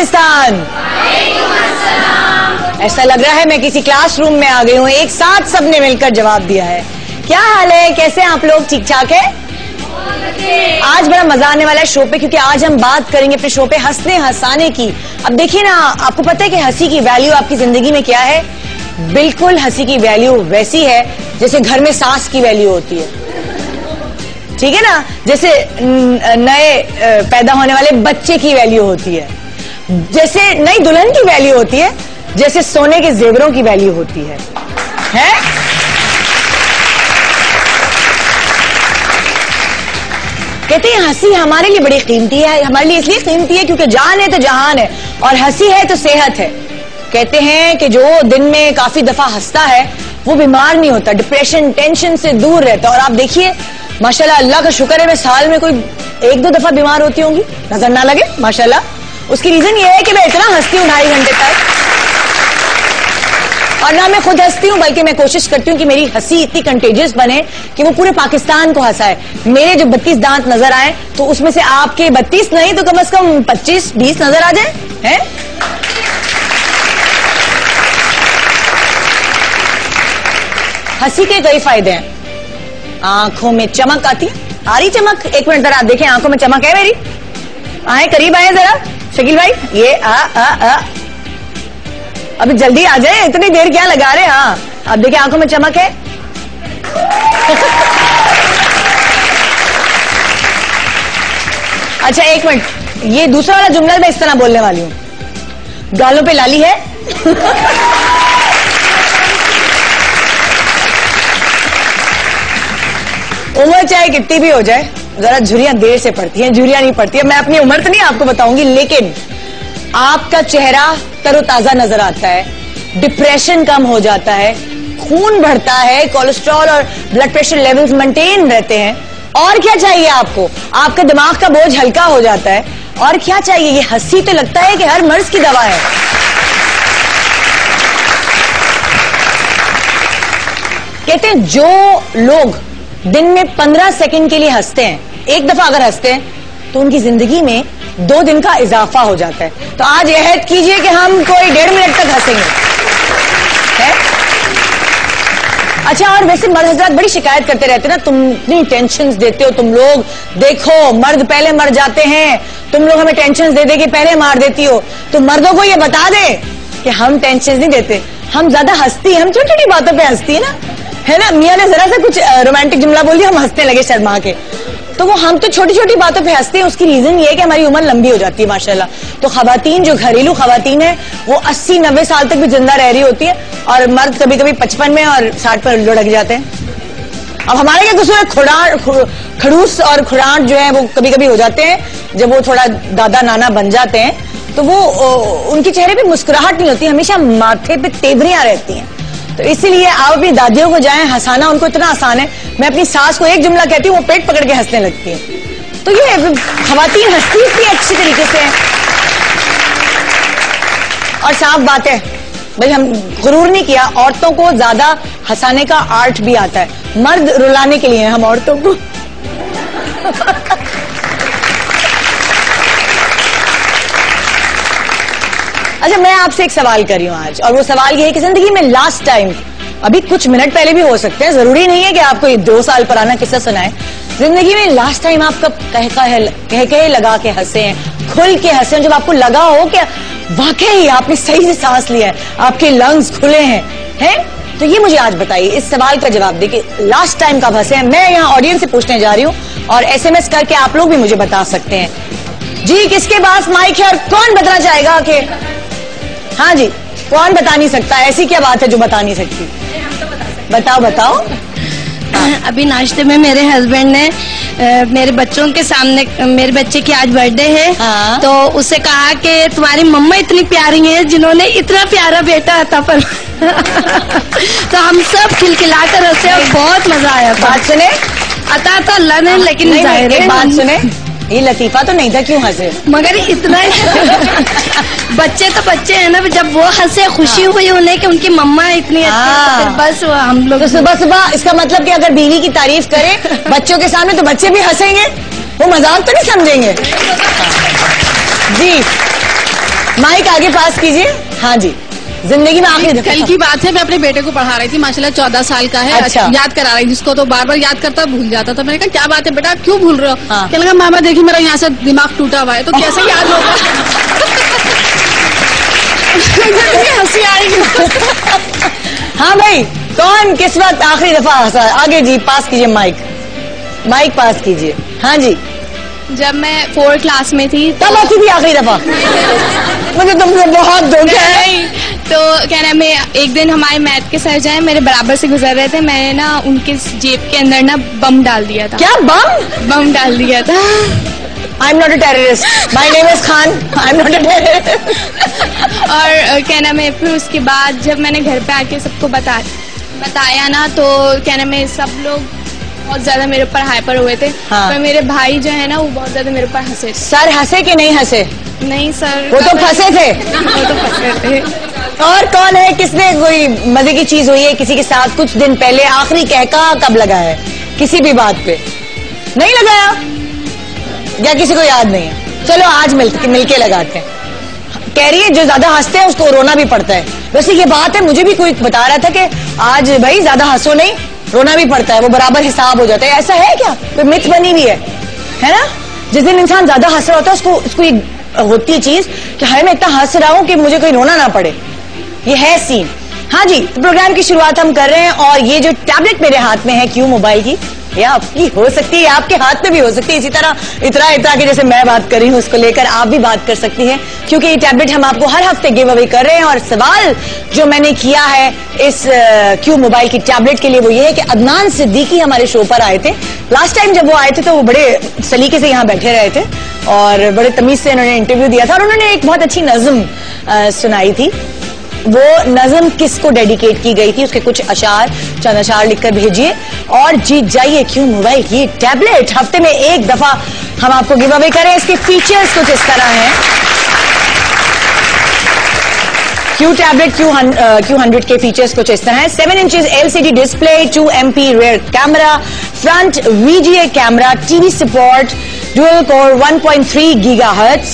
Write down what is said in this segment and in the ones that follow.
पाकिस्तान। ऐसा लग रहा है मैं किसी क्लासरूम में आ गई हूँ, एक साथ सबने मिलकर जवाब दिया है। क्या हाल है, कैसे हैं आप लोग? ठीक ठाक है? आज बड़ा मजा आने वाला है शो पे, क्योंकि आज हम बात करेंगे अपने शो पे हंसने हंसाने की। अब देखिए ना, आपको पता है कि हंसी की वैल्यू आपकी जिंदगी में क्या है? बिल्कुल हंसी की वैल्यू वैसी है जैसे घर में सास की वैल्यू होती है, ठीक है ना? जैसे नए पैदा होने वाले बच्चे की वैल्यू होती है, जैसे नई दुल्हन की वैल्यू होती है, जैसे सोने के जेवरों की वैल्यू होती है? कहते हैं हंसी हमारे लिए बड़ी कीमती है। हमारे लिए इसलिए कीमती है क्योंकि जान है तो जहान है, और हंसी है तो सेहत है। कहते हैं कि जो दिन में काफी दफा हंसता है वो बीमार नहीं होता, डिप्रेशन टेंशन से दूर रहता है। और आप देखिए माशाल्लाह, अल्लाह का शुक्र है मैं साल में कोई एक दो दफा बीमार होती होंगी, नजर ना लगे माशाल्लाह। उसकी रीजन ये है कि मैं इतना हंसती हूँ 2.5 घंटे तक, और ना मैं खुद हंसती हूँ बल्कि मैं कोशिश करती हूँ कि मेरी हंसी इतनी कंटेजियस बने कि वो पूरे पाकिस्तान को हंसाए। मेरे जो 32 दांत नजर आए तो उसमें से आपके 32 नहीं तो कम से कम 25-20 नजर आ जाए, हैं? हंसी के कई फायदे हैं। आंखों में चमक आती है, आ रही चमक? एक मिनट जरा देखें, आंखों में चमक है मेरी? आए करीब आए जरा शकील भाई, ये आ अभी जल्दी आ जाए, इतनी देर क्या लगा रहे? हाँ अब देखिए आंखों में चमक है। अच्छा एक मिनट, ये दूसरा वाला जुमला मैं इस तरह बोलने वाली हूँ, गालों पे लाली है। उम्र चाहे कितनी भी हो जाए, जरा झुर्रियां देर से पड़ती हैं, झुर्रियां नहीं पड़ती है। मैं अपनी उम्र तो नहीं आपको बताऊंगी, लेकिन आपका चेहरा तरोताजा नजर आता है, डिप्रेशन कम हो जाता है, खून बढ़ता है, कोलेस्ट्रॉल और ब्लड प्रेशर लेवल्स मेंटेन रहते हैं। और क्या चाहिए आपको? आपका दिमाग का बोझ हल्का हो जाता है। और क्या चाहिए? ये हंसी तो लगता है कि हर मर्ज की दवा है। कहते हैं जो लोग दिन में 15 सेकंड के लिए हंसते हैं, एक दफा अगर हंसते हैं, तो उनकी जिंदगी में 2 दिन का इजाफा हो जाता है। तो आज अहद कीजिए कि हम कोई 1.5 मिनट तक हंसेंगे, है? अच्छा, और वैसे मर्द हजरात बड़ी शिकायत करते रहते हैं ना, तुम इतनी टेंशन देते हो, तुम लोग देखो मर्द पहले मर जाते हैं, तुम लोग हमें टेंशन दे दे के पहले मार देती हो। तो मर्दों को ये बता दे कि हम टेंशन नहीं देते, हम ज्यादा हंसती हैं, हम छोटी छोटी बातों पे हंसती है ना, है ना? मियां ने जरा सा कुछ रोमांटिक जुमला बोल दिया, हम हंसने लगे शर्मा के। तो वो हम तो छोटी छोटी बातों पे हंसते हैं, उसकी रीजन ये है कि हमारी उम्र लंबी हो जाती है माशाल्लाह। तो खवातीन जो घरेलू खवातीन है वो 80-90 साल तक भी जिंदा रह रही होती है, और मर्द कभी कभी 55 में और 60 पर लुढ़क जाते हैं। अब हमारे क्या कसूर है? खड़ूस और खुराट जो है वो कभी कभी हो जाते हैं, जब वो थोड़ा दादा नाना बन जाते हैं तो वो उनके चेहरे पे मुस्कुराहट नहीं होती, हमेशा माथे पे तेवरियां रहती हैं। तो इसीलिए आप अपनी दादियों को जाएं, हंसाना उनको इतना आसान है। मैं अपनी सास को एक जुमला कहती हूँ, वो पेट पकड़ के हंसने लगती है। तो ये खवातीन हंसती इतनी अच्छी तरीके से। और साफ बात है भाई, हम गुरूर नहीं किया, औरतों को ज्यादा हंसाने का आर्ट भी आता है। मर्द रुलाने के लिए हम औरतों को। अच्छा, मैं आपसे एक सवाल कर रही हूं आज, और वो सवाल ये है कि जिंदगी में लास्ट टाइम, अभी कुछ मिनट पहले भी हो सकते हैं, जरूरी नहीं है कि आपको 2 साल पुराना किस्सा सुनाए, जिंदगी में लास्ट टाइम आप कब कह लगा के हंसे हैं, खुल के हंसे हैं, जब आपको लगा हो कि वाकई आपने सही से सांस लिया है, आपके लंग्स खुले हैं? तो ये मुझे आज बताइए, इस सवाल का जवाब देखिए, लास्ट टाइम कब हंसे हैं। मैं यहाँ ऑडियंस से पूछने जा रही हूँ, और SMS करके आप लोग भी मुझे बता सकते हैं। जी, किसके पास माइक है और कौन बताना चाहेगा कि हाँ जी, कौन बता नहीं सकता? ऐसी क्या बात है जो बता नहीं सकती? बताओ बताओ। अभी नाश्ते में मेरे हस्बैंड ने मेरे बच्चों के सामने, मेरे बच्चे की आज बर्थडे है, हाँ। तो उससे कहा कि तुम्हारी मम्मा इतनी प्यारी है जिन्होंने इतना प्यारा बेटा अता पर। तो हम सब खिलखिलाकर हंसे और बहुत मजा आया। बात सुने, अता तो अल्लाह ने, लेकिन जाहिर है बात सुने, ये लतीफा तो नहीं था, क्यों हंसे? मगर इतना बच्चे तो बच्चे हैं ना, जब वो हंसे खुशी हुई उन्हें कि उनकी मम्मा इतनी अच्छी, तो फिर बस हम लोग तो सुबह सुबह, इसका मतलब कि अगर बीवी की तारीफ करे बच्चों के सामने तो बच्चे भी हंसेंगे, वो मजाक तो नहीं समझेंगे। जी माइक आगे पास कीजिए। हाँ जी, जिंदगी में आखिरी दफा कल की बात है, मैं अपने बेटे को पढ़ा रही थी, माशाल्लाह 14 साल का है। अच्छा। याद करा रही थी जिसको, तो बार बार याद करता भूल जाता था। मैंने कहा क्या बात है बेटा, क्यों भूल रहे हो? हाँ। कहने लगा मामा देखिए मेरा यहाँ से दिमाग टूटा हुआ है, तो कैसे याद होगा? हंसी आएगी। हाँ भाई, कौन किस वक्त आखिरी दफा हंसा? आगे जी, पास कीजिए माइक पास कीजिए। हाँ जी, जब मैं 4th क्लास में थी तब हंसी थी आखिरी दफा? मुझे तुमसे बहुत दुख है। नहीं, तो क्या नाम है, एक दिन हमारे मैथ के सर जाए मेरे बराबर से गुजर रहे थे, मैंने ना उनके जेब के अंदर ना बम डाल दिया था। क्या बम डाल दिया था। I am not a terrorist, my name is Khan, I am not a terrorist. और क्या नाम है, फिर उसके बाद जब मैंने घर पे आके सबको बताया ना, तो क्या नाम है, सब लोग बहुत ज्यादा मेरे ऊपर हाइपर हुए थे। हाँ। पर मेरे भाई जो है ना, वो बहुत ज्यादा मेरे ऊपर हंसे। सर हंसे कि नहीं हंसे? नहीं सर, वो तो फंसे थे। वो तो फंसे थे। और कौन है, किसने कोई मजे की चीज हुई है किसी के साथ कुछ दिन पहले? आखिरी कहका कब लगा है किसी भी बात पे? नहीं लगाया या किसी को याद नहीं है? चलो आज मिलके लगाते हैं। कह रही है जो ज्यादा हंसते हैं उसको रोना भी पड़ता है। वैसे ये बात है, मुझे भी कोई बता रहा था कि आज भाई ज्यादा हंसो नहीं, रोना भी पड़ता है, वो बराबर हिसाब हो जाता है। ऐसा है क्या? कोई मिथ बनी हुई है ना? जिस दिन इंसान ज्यादा हंस रहा होता है उसको ये होती है चीज कि हाय मैं इतना हंस रहा हूं कि मुझे कोई रोना ना पड़े। ये है सीन। हाँ जी, तो प्रोग्राम की शुरुआत हम कर रहे हैं और ये जो टैबलेट मेरे हाथ में है क्यू मोबाइल की, ये आपकी हो सकती है, आपके हाथ में भी हो सकती है। इसी तरह इतरा के जैसे मैं बात कर रही हूँ उसको लेकर आप भी बात कर सकती हैं, क्योंकि ये टैबलेट हम आपको हर हफ्ते गिव अवे कर रहे हैं। और सवाल जो मैंने किया है इस क्यू मोबाइल की टैबलेट के लिए वो ये है कि अदनान सिद्दीकी हमारे शो पर आए थे। लास्ट टाइम जब वो आए थे तो वो बड़े सलीके से यहाँ बैठे रहे थे और बड़े तमीज से उन्होंने इंटरव्यू दिया था और उन्होंने एक बहुत अच्छी नज्म सुनाई थी। वो नज्म किसको डेडिकेट की गई थी, उसके कुछ चंद अशार लिखकर भेजिए और जीत जाइए क्यू मोबाइल की टैबलेट। हफ्ते में एक दफा हम आपको गिव अवे करें। इसके फीचर्स कुछ इस तरह हैं। क्यू टैबलेट Q100 के फीचर्स कुछ इस तरह है। 7 inches LCD display, 2 MP rear camera, front VGA camera, TV support, dual core 1.3 gigahertz,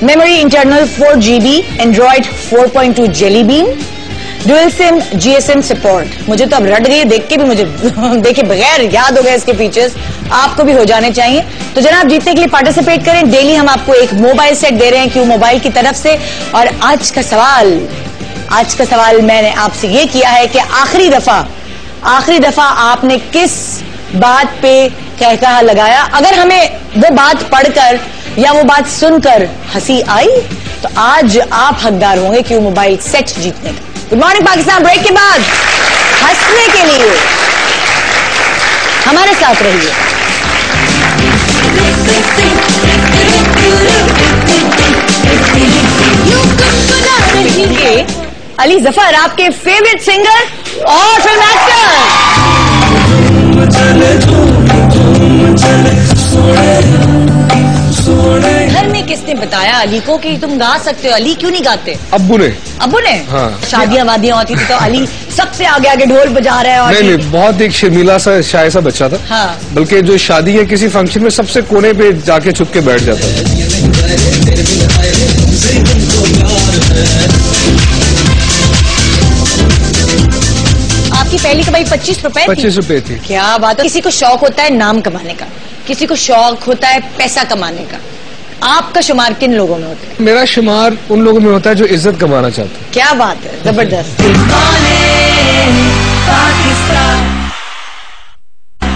memory internal 4 GB, Android 4.2 jelly bean, dual SIM GSM support. मुझे तो अब रट गई देख के भी, मुझे देखे बगैर याद हो गया इसके फीचर्स, आपको भी हो जाने चाहिए। तो जनाब जीतने के लिए पार्टिसिपेट करें। डेली हम आपको एक मोबाइल सेट दे रहे हैं क्यू मोबाइल की तरफ से। और आज का सवाल मैंने आपसे ये किया है कि आखिरी दफा आपने किस बात पे कहकहा लगाया? अगर हमें वो बात पढ़कर या वो बात सुनकर हंसी आई तो आज आप हकदार होंगे क्यू मोबाइल सेट जीतने का। गुड मॉर्निंग पाकिस्तान ब्रेक के बाद हंसने के लिए हमारे साथ रहिए। अली जफर आपके फेवरेट सिंगर और फिल्म एक्टर। घर में किसने बताया अली को कि तुम गा सकते हो? अली क्यों नहीं गाते? अब्बू ने। हाँ। शादियां वादियां होती थी तो अली सबसे आगे ढोल बजा रहे हैं। और नहीं, बहुत एक शर्मीला सा शाय सा बच्चा था। हाँ। बल्कि जो शादी है किसी फंक्शन में सबसे कोने पे जाके छुप के बैठ जाता था। आपकी पहली कमाई 25 रुपए 25 रुपए थी। क्या बात है। किसी को शौक होता है नाम कमाने का, किसी को शौक होता है पैसा कमाने का। आपका शुमार किन लोगों में होता है? मेरा शुमार उन लोगों में होता है जो इज्जत कमाना चाहते हैं। क्या बात है, जबरदस्त।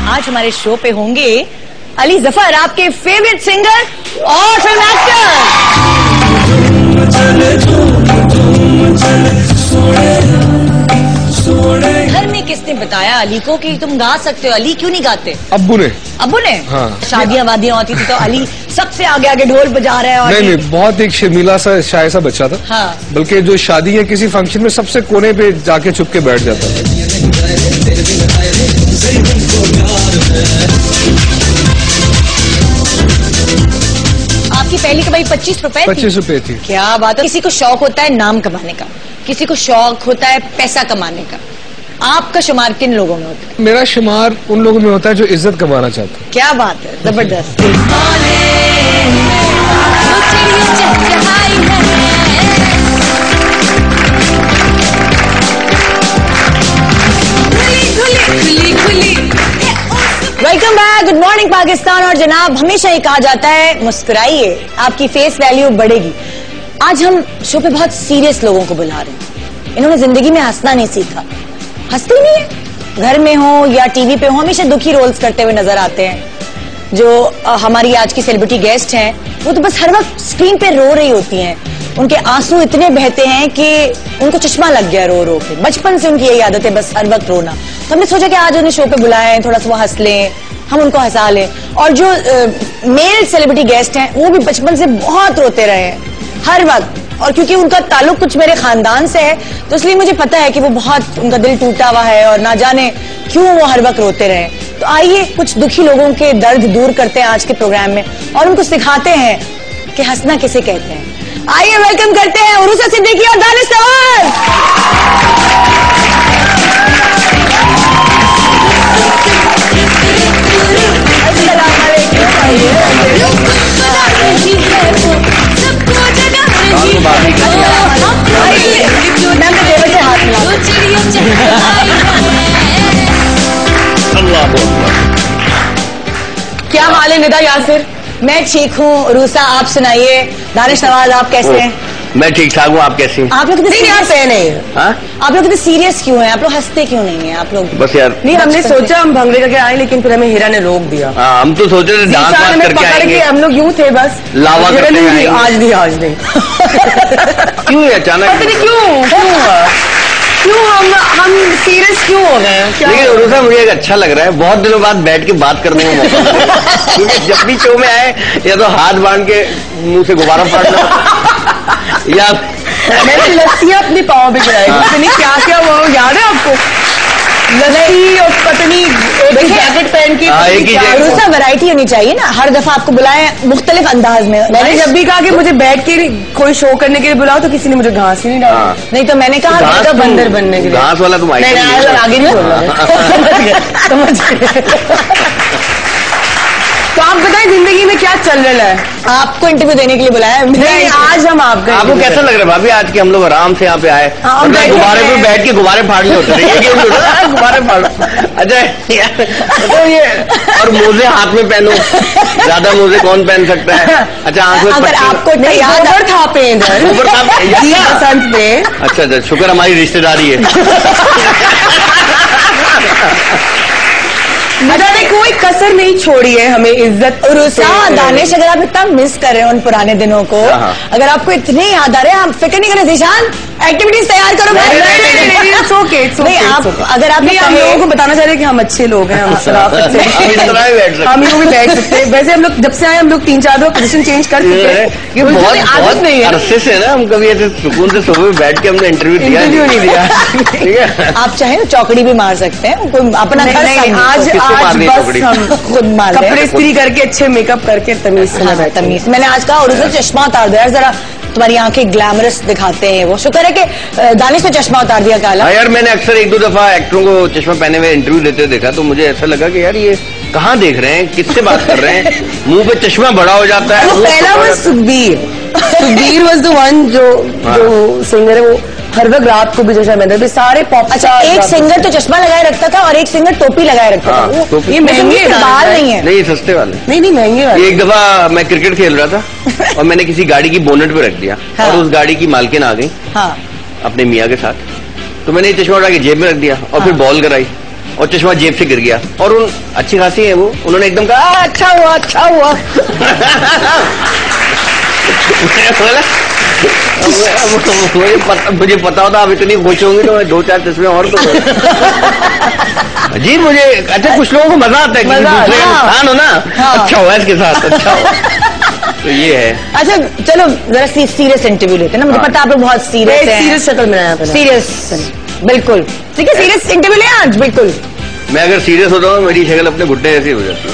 आज हमारे शो पे होंगे अली जफर आपके फेवरेट सिंगर और फिल्म एक्टर। घर में किसने बताया अली को कि तुम गा सकते हो? अली क्यों नहीं गाते? अब्बू ने। हाँ। शादियां वादियां होती थी तो अली सबसे आगे ढोल बजा रहे हैं। और नहीं, बहुत एक शर्मीला सा शाय सा बच्चा था। हाँ। बल्कि जो शादी है किसी फंक्शन में सबसे कोने पे जाके छुप के बैठ जाता था। आपकी पहली कमाई 25 रुपए 25 रुपए थी। क्या बात है। किसी को शौक होता है नाम कमाने का, किसी को शौक होता है पैसा कमाने का। आपका शुमार किन लोगों में होता है? मेरा शुमार उन लोगों में होता है जो इज्जत कमाना चाहते हैं। क्या बात है, जबरदस्त। Welcome back, good morning Pakistan. और जनाब, हमेशा ही कहा जाता है मुस्कुराइए, आपकी फेस वैल्यू बढ़ेगी। आज हम शो पे बहुत सीरियस लोगों को बुला रहे हैं। इन्होंने जिंदगी में हंसना नहीं सीखा, हंसते नहीं है, घर में हो या टीवी पे हो हमेशा दुखी रोल्स करते हुए नजर आते हैं। जो हमारी आज की सेलिब्रिटी गेस्ट हैं, वो तो बस हर वक्त स्क्रीन पे रो रही होती हैं। उनके आंसू इतने बहते हैं कि उनको चश्मा लग गया रो रो के। बचपन से उनकी यही आदत है, बस हर वक्त रोना। तो हमने सोचा कि आज उन्हें शो पे बुलाएं, थोड़ा सा वो हंस लें, हम उनको हंसा लें। और जो मेल सेलिब्रिटी गेस्ट हैं, वो भी बचपन से बहुत रोते रहे हैं हर वक्त। और क्योंकि उनका ताल्लुक कुछ मेरे खानदान से है, तो इसलिए मुझे पता है कि वो बहुत, उनका दिल टूटा हुआ है और ना जाने क्यों वो हर वक्त रोते रहे। तो आइए कुछ दुखी लोगों के दर्द दूर करते हैं आज के प्रोग्राम में, और उनको सिखाते हैं कि हंसना किसे कहते हैं। आइए वेलकम करते हैं उरूसा सिद्दीकी और दानिश तवार। क्या हाल है निदा यासिर? मैं ठीक हूँ। रूसा आप सुनाइए। दानिश नवाज आप कैसे हैं? मैं ठीक ठाक हूँ, आप कैसी हैं? आप लोग कितने सीरियस नहीं? हाँ? आप लोग कितने सीरियस क्यों हैं? आप लोग हंसते क्यों नहीं हैं? आप लोग बस यार, नहीं, हमने सोचा हम भंगड़े करके आए, लेकिन फिर हमें हीरा ने रोक दिया। हम तो सोचे थे डांस वांस करके आएंगे, हम लोग यूं थे बस लावा करके आएंगे। आज नहीं क्यों ये अचानक? पता नहीं क्यों हम सीरियस क्यों हो गए हैं? लेकिन उरूसा मुझे एक अच्छा लग रहा है, बहुत दिनों बाद बैठ के बात करने में मौका मिला। क्योंकि जब भी शो में आए, या तो हाथ बांध के मुंह से गुब्बारा फाड़ना, या मैंने लस्सियां अपने पाँव पे गिराई। पता नहीं क्या क्या हुआ, याद है आपको? लस्सी और पत्नी एक जैकेट पहन के। रूसा वैरायटी होनी चाहिए ना, हर दफा आपको बुलाएं मुख्तलिफ अंदाज में। मैंने जब भी कहा कि मुझे बैठ के कोई शो करने के लिए बुलाओ, तो किसी ने मुझे घास ही नहीं डाला। नहीं तो मैंने कहा बंदर बनने के लिए घास वाला तुम आगे नहीं बोलना। समझ गए। तो आप बताएं जिंदगी में क्या चल रहा है? आपको इंटरव्यू देने के लिए बुलाया है। नहीं, आज हम आपको कैसा लग रहा है भाभी? आज के हम लोग आराम से यहाँ पे आए, गुब्बारे पे बैठ के गुब्बारे फाड़ने होते रहे, गुब्बारे फाड़ो। अच्छा तो ये, और मोजे हाथ में पहनो, ज्यादा मोजे कौन पहन सकता है? अच्छा आंखों में अगर आपको गोबर था पे इधर, बसंत पे। अच्छा, शुक्र हमारी रिश्तेदारी है। निदा ने कोई कसर नहीं छोड़ी है हमें इज्जत। रूसा, दानिश, अगर आप इतना मिस कर रहे हैं उन पुराने दिनों को, अगर आपको इतने याद आ रहे हैं, आप फिक्र नहीं करें। जीशान, एक्टिविटीज तैयार करो। नहीं, आप अगर आप हम लोगों को बताना चाह रहे हैं कि हम अच्छे लोग हैं, हम शराफत से हम लोग भी बैठ सकते हैं। वैसे हम लोग जब से आए, हम लोग 3-4 बार पोजीशन चेंज कर चुके हैं। ये बहुत आदत नहीं है अरसे से ना, हम कभी ऐसे सुकून से सुबह बैठ के हमने इंटरव्यू नहीं दिया। ठीक है, आप चाहे तो चौकड़ी भी मार सकते हैं, कोई अपना आज बस हम खुद मार कपड़े इस्त्री करके अच्छे मेकअप करके तमीज से तमीज। मैंने आज कहा, और उसे चश्मा उतार दो यार, जरा तुम्हारी आंखें ग्लैमरस दिखाते हैं। वो शुक्र है कि दानिश ने चश्मा उतार दिया काला। यार, मैंने अक्सर 1-2 दफा एक्टरों को चश्मा पहने हुए इंटरव्यू देते देखा, तो मुझे ऐसा लगा कि यार ये कहाँ देख रहे हैं, किससे बात कर रहे हैं? मुंह पे चश्मा बड़ा हो जाता है। पहला वो सुखबीर वॉज द वन जो सिंगर है, वो हर वक्त रात को भी चश्मा पहनते थे सारे पॉप। अच्छा, एक सिंगर तो चश्मा लगाए रखता था और एक सिंगर टोपी लगाए रखता था। ये महंगे बाल नहीं है। नहीं, सस्ते वाले। नहीं महंगे वाले। एक दफा मैं क्रिकेट खेल रहा था और मैंने किसी गाड़ी की बोनेट पे रख दिया। हाँ। और उस गाड़ी की मालकिन आ गई। हाँ। अपने मियाँ के साथ, तो मैंने ये चश्मा उठा के जेब में रख दिया और फिर बॉल कराई और चश्मा जेब से गिर गया। और उन अच्छी खासी है वो, उन्होंने एकदम कहा अच्छा हुआ। मुझे पता होता आप इतनी खुश होंगी तो मैं 2-4 चश्मे और तो जी। मुझे अच्छा, कुछ लोगों को मजा आता है कि दूसरे का नुकसान हो ना। अच्छा हुआ इसके साथ, अच्छा हुआ। तो ये है। अच्छा चलो जरा सीरियस इंटरव्यू लेते हैं ना, मुझे पता आप लोग बहुत सीरियस हैं। सीरियस शक्ल में आया, सीरियस बिल्कुल। ठीक है, सीरियस इंटरव्यू ले आज। बिल्कुल, मैं अगर सीरियस होता हूँ मेरी शक्ल अपने घुटने जैसी हो जाती है।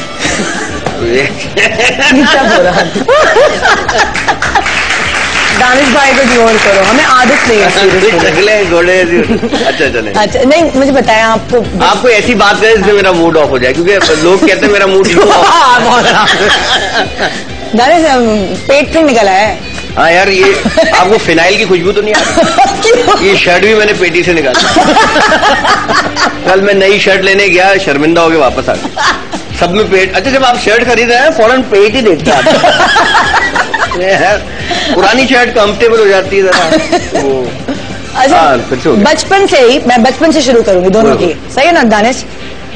दानिश भाई को जोड़ करो, हमें आदत नहीं है शक्लें घोड़े ऐसी। अच्छा चले। अच्छा नहीं, मुझे बताया आपको ऐसी बात करें जिससे मेरा मूड ऑफ हो जाए, क्योंकि लोग कहते हैं मेरा मूड दानिश पेट फिर निकला है। हाँ यार, ये आपको फिनाइल की खुशबू तो नहीं आ रही? ये शर्ट भी मैंने पेटी से निकाली। कल मैं नई शर्ट लेने गया, शर्मिंदा होके वापस आ गया। सब में पेट। अच्छा, जब आप शर्ट खरीद रहे हैं फौरन पेट ही देखते हैं। पुरानी शर्ट कंफर्टेबल हो जाती है जरा। अच्छा, बचपन से ही, मैं बचपन से शुरू करूंगी दोनों की, सही है ना दानिश?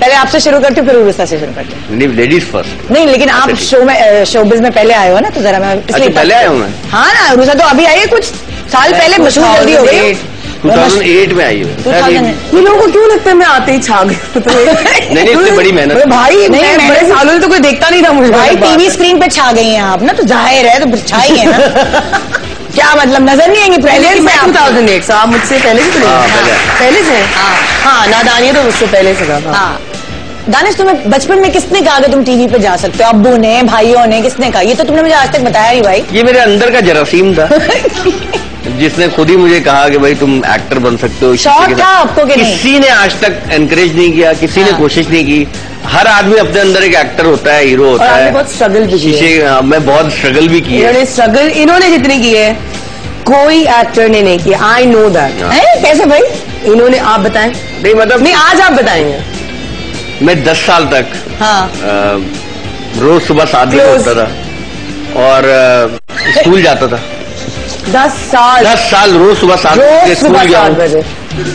पहले आपसे शुरू करती हूँ, फिर उर्वसा से शुरू करती हूँ। नहीं, लेडीज फर्स्ट। नहीं, लेकिन आप शोबिज में पहले आए हो ना, तो जरा मैं इसलिए पहले आया हूँ मैं। हाँ ना, उर्वसा तो अभी आई है, कुछ साल पहले मशहूर जल्दी हो गई। 2008 में आई है। ये लोगों को क्यों लगता है मैं आते ही छा गई? नहीं, इतनी बड़ी मेहनत भाई, नहीं बड़े सालों से तो कोई देखता नहीं था मुझे। भाई टीवी स्क्रीन पे छा गई हैं आप ना, तो जाहिर है तो छाई है ना। क्या मतलब, नजर नहीं आएंगी पहले? 2008 आप मुझसे पहले से? पहले से? हाँ, नादानी तो उससे पहले से था। हाँ। दानिश, तुम्हें बचपन में किसने कहा कि तुम टीवी पे जा सकते हो? अब्बू ने, भाइयों ने, किसने कहा? ये तो तुमने मुझे आज तक बताया नहीं भाई। ये मेरे अंदर का जरासीम था जिसने खुद ही मुझे कहा कि भाई तुम एक्टर बन सकते हो। शौक था आपको कि नहीं? किसी ने आज तक एनकरेज नहीं किया, किसी ने कोशिश नहीं की। हर आदमी अपने अंदर एक एक्टर होता है, हीरो होता है। बहुत स्ट्रगल भी किया। मैं बहुत स्ट्रगल भी की है। इन्होंने जितनी की है कोई एक्टर ने नहीं किया। I know that. कैसे भाई? इन्होंने, आप बताएं। नहीं मतलब, नहीं आज आप बताएंगे। मैं 10 साल तक रोज सुबह 7 बजे उठता था और स्कूल जाता था। 10 साल रोज सुबह 7 बजे स्कूल गया।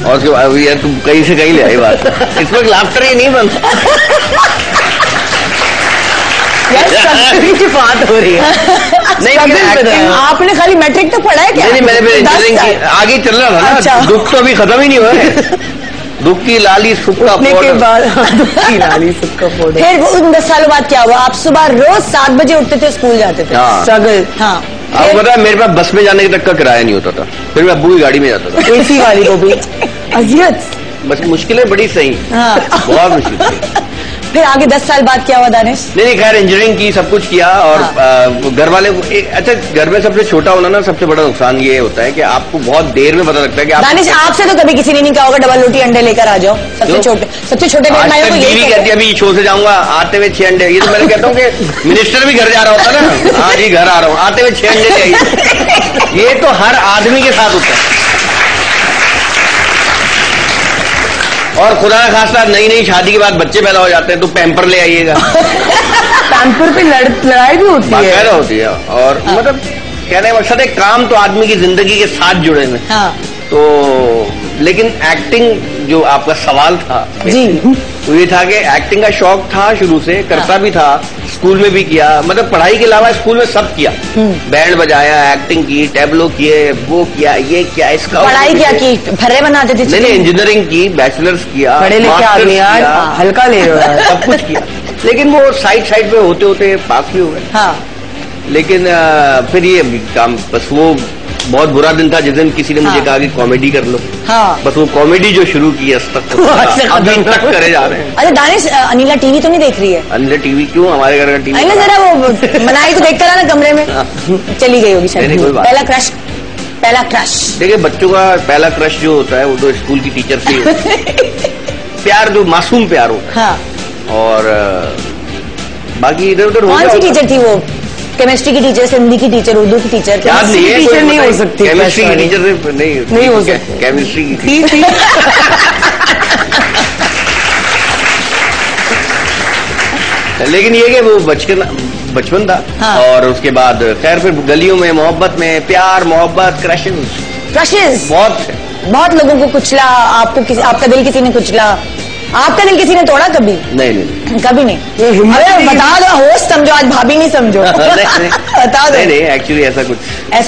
और यार तुम कहीं से कहीं ले आई बात। इस पर लाफ्टर ही नहीं बनता। की बात हो रही है। नहीं, आपने खाली मैट्रिक तक पढ़ा है क्या? नहीं, मैंने इंजीनियरिंग की, आगे चल रहा था ना। अच्छा। दुख तो अभी खत्म ही नहीं हुआ है। दुख की लाली सुख का के बाद दुख की लाली सुख का फोटो। फिर उन 10 सालों बाद क्या हुआ? आप सुबह रोज 7 बजे उठते थे, स्कूल जाते थे। स्ट्रगल। हाँ, आपको पता है मेरे पास बस में जाने तक का किराया नहीं होता था, फिर मैं अब्बू की गाड़ी में जाता था। एसी वाली को भी अजियत। बस मुश्किलें बड़ी सही। हाँ। बहुत मुश्किल। फिर आगे 10 साल बाद क्या हुआ दानिश? नहीं, खैर इंजीनियरिंग की, सब कुछ किया। और घर वाले, अच्छा घर में सबसे छोटा होना ना, सबसे बड़ा नुकसान ये होता है कि आपको बहुत देर में पता लगता है कि आप। दानिश, आपसे तो कभी किसी ने नहीं कहा होगा डबल रोटी अंडे लेकर आ जाओ? सबसे छोटे बहन भाइयों को यही कहती है, अभी शो से जाऊंगा, आते हुए 6 अंडे। ये तो मैं कहता हूँ कि मिनिस्टर भी घर जा रहा होता ना, हाँ जी घर आ रहा हूँ, आते हुए 6 अंडे चाहिए। ये तो हर आदमी के साथ होता है। और खुदा ना खास्ता नई शादी के बाद बच्चे पैदा हो जाते हैं तो पैम्पर ले आइएगा। पैम्पर पे लड़ाई भी होती है। होती है। और मतलब कहने का मकसद है, काम तो आदमी की जिंदगी के साथ जुड़े हुए। तो लेकिन एक्टिंग जो आपका सवाल था जी, तो ये था कि एक्टिंग का शौक था शुरू से, करता भी था, स्कूल में भी किया। मतलब पढ़ाई के अलावा स्कूल में सब किया। बैंड बजाया, एक्टिंग की, टैबलो किए, वो किया, ये किया, इसका। पढ़ाई क्या की? फर्रे बनाते थे? नहीं, इंजीनियरिंग की, बैचलर्स किया, पढ़े लिखे आदमी यार, हल्का ले रहा है। सब कुछ किया, लेकिन वो साइड पे होते होते पास भी हो गए। हाँ। लेकिन फिर ये काम, बस वो बहुत बुरा दिन था जिस दिन किसी ने मुझे कहा कि कॉमेडी कर लो। हाँ। बस वो कॉमेडी जो शुरू की है अभी तक करे जा रहे हैं। अच्छा दानिश, अनिला टीवी तो नहीं देख रही है? अनिला टीवी क्यों? हमारे घर का टीवी। अनिला जरा वो मनाई तो देखता रहा ना कमरे में। चली गई होगी शायद। पहला क्रश। देखिए, बच्चों का पहला क्रश जो होता है वो तो स्कूल की टीचर से ही होता है। प्यार जो मासूम प्यार होता है। और बाकी इधर उधर। कौन सी टीचर थी वो? केमिस्ट्री की टीचर, हिंदी की टीचर, उर्दू की टीचर? टीचर नहीं हो सकती। केमिस्ट्री की टीचर नहीं हो सकती। केमिस्ट्री की थी। लेकिन ये कि वो बचपन था। हाँ। और उसके बाद खैर फिर गलियों में, मोहब्बत में, प्यार मोहब्बत, क्रशेस बहुत लोगों को कुचला। आपका दिल किसी ने कुचला? आपका दिल किसी ने तोड़ा कभी? नहीं, कभी नहीं। अरे बता दो, होस्ट समझो, आज भाभी नहीं समझो। बता दो। नहीं, एक्चुअली ऐसा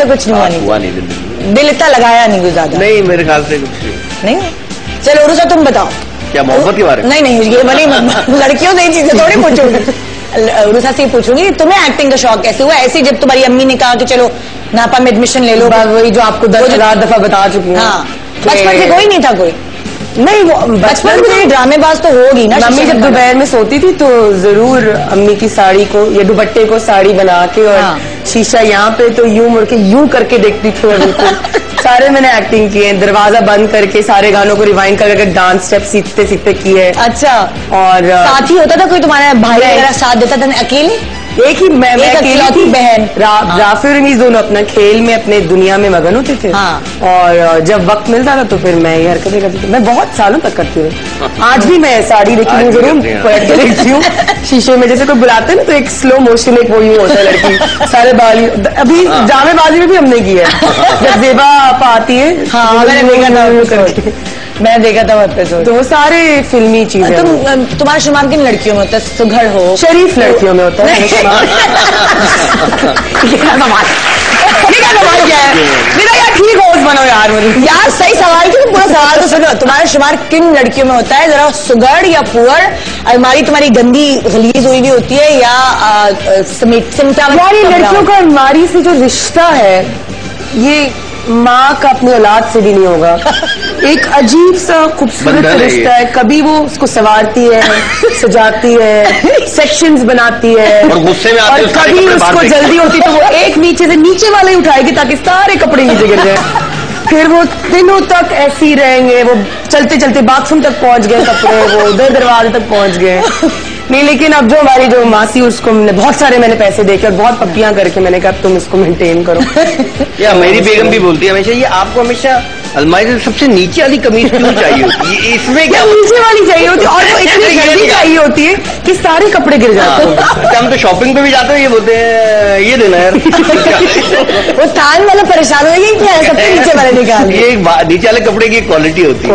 कुछ नहीं हुआ नहीं। दिल इतना लगाया नहीं ज्यादा? नहीं, मेरे ख्याल से कुछ नहीं। चलो उर्वसा, तुम बताओ। क्या मोहब्बत के बारे में? नहीं, ये बड़ी लड़कियों से ये चीजें थोड़ी पूछूंगी। उर्वसा से पूछूंगी, तुम्हें एक्टिंग का शौक कैसे हुआ? ऐसे जब तुम्हारी अम्मी ने कहा कि चलो नापा में एडमिशन ले लो, वही जो आपको 10,000 दफा बता चुकी हूँ। हाँ, बचपन से कोई नहीं था? कोई नहीं, वो बचपन में ड्रामेबाज तो होगी ना। मम्मी जब दोपहर में सोती थी तो जरूर अम्मी की साड़ी को या दुपट्टे को साड़ी बना के, और शीशा यहाँ पे तो यूं मुड़ के यूं करके देखती थी। बिल्कुल सारे मैंने एक्टिंग किए, दरवाजा बंद करके सारे गानों को रिवाइंड करके डांस स्टेप सीखते सीखते किए। अच्छा। और साथ ही होता था कोई तुम्हारा भाई वगैरह साथ देता था? अकेले एक ही मैं अकेली थी बहन। राफी और रमीज दोनों अपना खेल में अपने दुनिया में मगन होते थे। और जब वक्त मिलता था तो फिर मैं ये हरकतें करती थी। मैं बहुत सालों तक करती हूँ। आज भी मैं साड़ी देखी हूँ, जरूर पलट के देखती हूँ शीशे में। जैसे कोई बुलाते ना तो एक स्लो मोशन एक वो यूं होता है लड़की, सारे बाल। अभी जामेबाजी में भी हमने किया है, जब जेबा आती है। मैंने देखा था एपिसोड। तो वो सारे फिल्मी चीजें। तुम्हारा शुमार किन लड़कियों में होता है? सुघड़ हो, शरीफ लड़कियों में होता है। क्या है यार, ठीक होस्ट बनो यार। यार सही सवाल की, पूरा सवाल तो सुनो। तुम्हारा शुमार किन लड़कियों में होता है? जरा सुघड़ या पुअर? अलमारी तुम्हारी गंदी गलीज हुई भी होती है या सिमटा? हमारी लड़कियों का अलमारी से जो रिश्ता है ये माँ का अपनी औलाद से भी नहीं होगा। एक अजीब सा खूबसूरत रिश्ता है। कभी वो उसको संवारती है, सजाती है, सेक्शंस बनाती है, और गुस्से में आती है। और कभी उसको जल्दी होती तो वो एक नीचे से नीचे वाला ही उठाएगी ताकि सारे कपड़े नीचे गिर जाए। फिर वो दिनों तक ऐसे ही रहेंगे। वो चलते चलते बाथरूम तक पहुंच गए कपड़े, वो उधर दरवाजे तक पहुंच गए। नहीं, लेकिन अब जो हमारी जो मासी, उसको बहुत सारे मैंने पैसे देके और बहुत पप्पियां करके मैंने कहा तुम इसको मेंटेन करो। या मेरी बेगम भी बोलती है हमेशा, ये आपको हमेशा अलमारी से सबसे नीचे वाली कमीज क्यों चाहिए होती है? इसमें क्या नीचे वाली चाहिए होती है? और वो इतनी जल्दी चाहिए होती है कि सारे कपड़े गिर जाते हैं। अच्छा, हम तो शॉपिंग पे भी जाते हैं, ये बोलते हैं ये देना यार। वो थान वाला परेशान हो गई क्या है? सबसे नीचे वाले निकाल। ये नीचे वाले कपड़े की क्वालिटी होती है।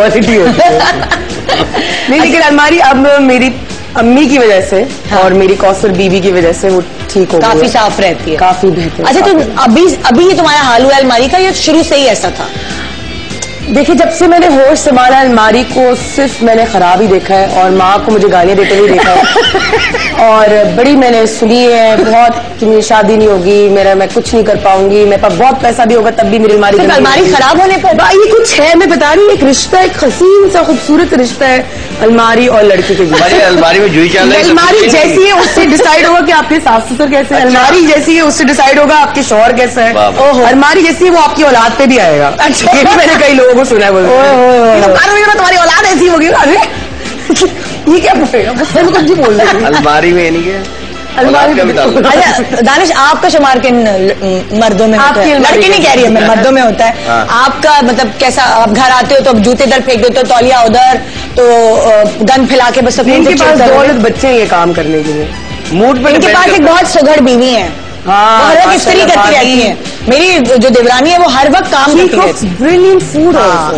नहीं, लेकिन अलमारी अब मेरी अम्मी की वजह से और मेरी कौसर बीबी की वजह से वो ठीक हो गई, काफी साफ रहती है, काफी बेहतर। अच्छा, तो अभी ये तुम्हारा हाल हुआ अलमारी का, ये शुरू से ही ऐसा था? देखिए, जब से मैंने होश संभाला अलमारी को सिर्फ मैंने खराब ही देखा है और माँ को मुझे गालियां देते हुए देखा है। और बड़ी मैंने सुनी है बहुत कि मेरी शादी नहीं होगी, मैं कुछ नहीं कर पाऊंगी, मेरे पास बहुत पैसा भी होगा तब भी मेरी अलमारी खराब होने पर। ये कुछ है, मैं बता रही हूँ, एक रिश्ता, एक हसीन सा खूबसूरत रिश्ता है अलमारी और लड़की के बीच। अलमारी में जुई चाल, अलमारी जैसी है उससे डिसाइड होगा कि आपके सास ससुर कैसे है। अलमारी जैसी है उससे डिसाइड होगा आपके शौहर कैसा है। अलमारी जैसी है वो आपकी औलाद पे भी आएगा। ये भी मैंने कई लोगों को सुना है। तुम्हारी औलाद ऐसी होगी। अरे ये क्या बोलेगा? कुछ बोल रहे। अलमारी में नहीं है। अच्छा दानिश, आपका शुमार किन मर्दों में होता है? लड़की नहीं कह रही है मैं, मर्दों में होता है। आपका मतलब कैसा? आप घर आते हो तो अब जूते इधर फेंक देते हो, तौलिया उधर, तो गन फैला के बस इनके पास 2 औरत बच्चे हैं ये काम करने के लिए। मूड पे इनके पास एक बहुत सुघड़ बीवी है, हर वक्त इस्त्री करती रहती है। मेरी जो देवरानी है वो हर वक्त काम करती है। Brilliant food.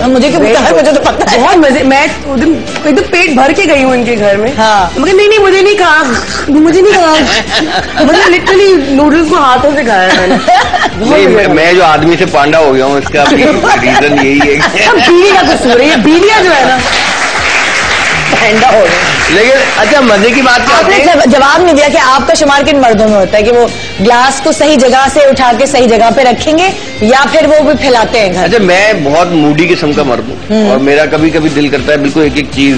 मुझे क्यों पता है? मुझे तो पता है, बहुत मजे। मैं एकदम पेट भर के गई हूँ इनके घर में। मगर नहीं, मुझे नहीं कहा, मुझे लिटरली नूडल्स को हाथों से खाया मैंने। मैं जो आदमी से पांडा हो गया हूँ इसका रीजन यही है। बीवी का कसूर है, ये बीवियां जो है ना पांडा हो गए। लेकिन अच्छा, मजे की बात आपने जवाब नहीं दिया कि आपका शुमार किन मर्दों में होता है कि वो ग्लास को सही जगह से उठा के सही जगह पे रखेंगे या फिर वो भी फैलाते हैं घर? अच्छा, मैं बहुत मूडी किस्म का मर्द हूँ और मेरा कभी कभी दिल करता है बिल्कुल एक एक चीज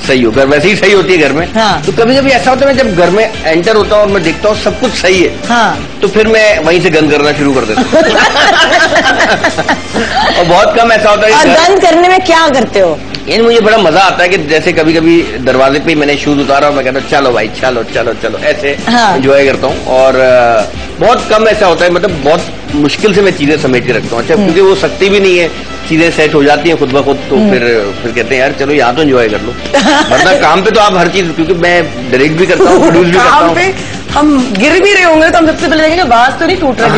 सही हो। घर वैसे ही सही होती है घर में। तो कभी कभी ऐसा होता है, मैं जब घर में एंटर होता हूँ और मैं देखता हूँ सब कुछ सही है, तो फिर मैं वहीं से गंद करना शुरू कर देता हूँ। और बहुत कम ऐसा होता है। और गंद करने में क्या करते हो? यानी मुझे बड़ा मजा आता है कि जैसे कभी कभी दरवाजे पे मैंने शूज उतारा और मैं कहता हूँ चलो भाई चलो चलो चलो, ऐसे एंजॉय करता हूँ। और बहुत कम ऐसा होता है, मतलब बहुत मुश्किल से मैं चीजें समेट के रखता हूँ। अच्छा, क्योंकि वो सकती भी नहीं है, चीजें सेट हो जाती हैं खुद ब खुद, तो फिर कहते हैं यार चलो यहाँ तो एंजॉय कर लो। वरना काम पे तो आप हर चीज, क्योंकि मैं डायरेक्ट भी करता हूँ, प्रोड्यूस भी करता हूँ। हम गिर भी रहे होंगे तो हम सबसे पहले देखेंगे बात तो नहीं टूट रही,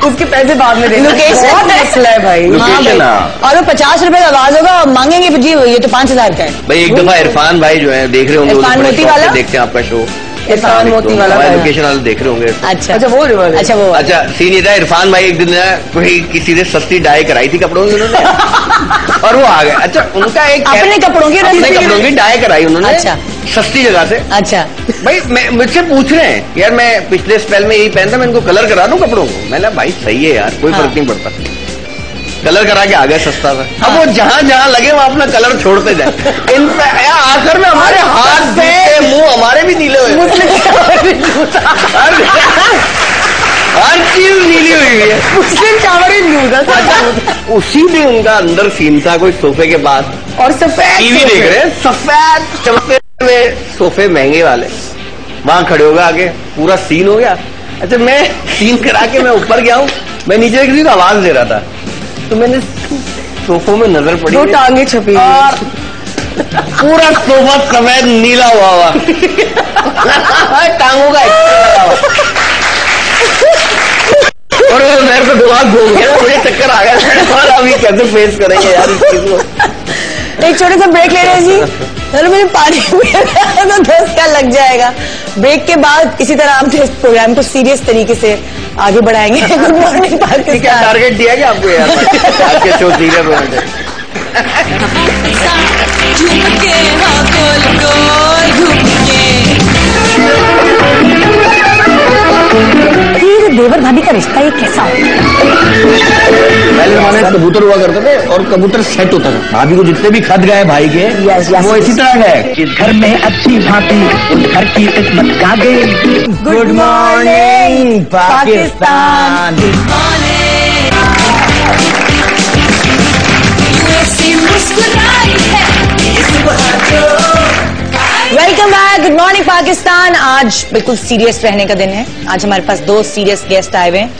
उसके पैसे बाद में देंगे। बहुत मसला है भाई। और वो 50 रुपए का आवाज होगा, मांगेंगे जी ये तो 5000 का है। भाई एक दफा इरफान भाई जो है देख रहे होंगे, इरफान मोती वाला देखते हैं आपका शो, इरफान मोती वाला लोकेशन वाले देख रहे होंगे। अच्छा वो अच्छा सीन ये था, इरफान भाई एक दिन कोई किसी ने सस्ती डाई कराई थी कपड़ों की उन्होंने और वो आ गए। अच्छा, उनका एक अपने कपड़ों की डाई कराई उन्होंने। अच्छा, सस्ती जगह से। अच्छा भाई मैं मुझसे पूछ रहे हैं यार, मैं पिछले स्पेल में यही पहनता, मैं इनको कलर करा दूं कपड़ों को। मैंने भाई सही है यार, कोई फर्क नहीं पड़ता, कलर करा के आ गए सस्ता था। अब वो जहां जहां लगे वहां अपना कलर छोड़ते जाए। इन पे आखिर में हमारे हाथ पे मुंह हमारे भी नीले हुए, हर चीज नीली हुई है। मुस्लिम चावल उसी में उनका अंदर सीन था कोई सोफे के पास, और सफेद टीवी देख रहे हैं, सफेद चमकते हुए सोफे महंगे वाले, वहां खड़े हो गए, आगे पूरा सीन हो गया। अच्छा मैं सीन करा के मैं ऊपर गया हूँ, मैं नीचे किसी को आवाज दे रहा था, तो मैंने सोफों में नजर पड़ी, 2 टांगे छपी और पूरा सोफा सफेद नीला हुआ टांगों का एक्स्ट्रा हुआ। और मेरे को दिमाग घूम गया, मुझे चक्कर आ गया और अभी कैसे फेस करेंगे यार इस चीज को। एक छोटा सा ब्रेक ले रहे हैं जी, चलो मुझे पानी तो 10 का लग जाएगा। ब्रेक के बाद किसी तरह हम इस प्रोग्राम को सीरियस तरीके से आगे बढ़ाएंगे। Good morning Pakistan. क्या टारगेट दिया क्या आपको यार आपके शो सीरियस होने से? देवर भाभी का रिश्ता ये कैसा होता है? पहले जमाने में कबूतर हुआ करते थे और कबूतर सेट होता था। भाभी को जितने भी खत गए भाई के वो इसी तरह गए। इस घर में अच्छी भांति उस घर की किस्मत का गई। Good morning Pakistan. Welcome back, good morning Pakistan. आज बिल्कुल सीरियस रहने का दिन है। आज हमारे पास 2 सीरियस गेस्ट आए हुए हैं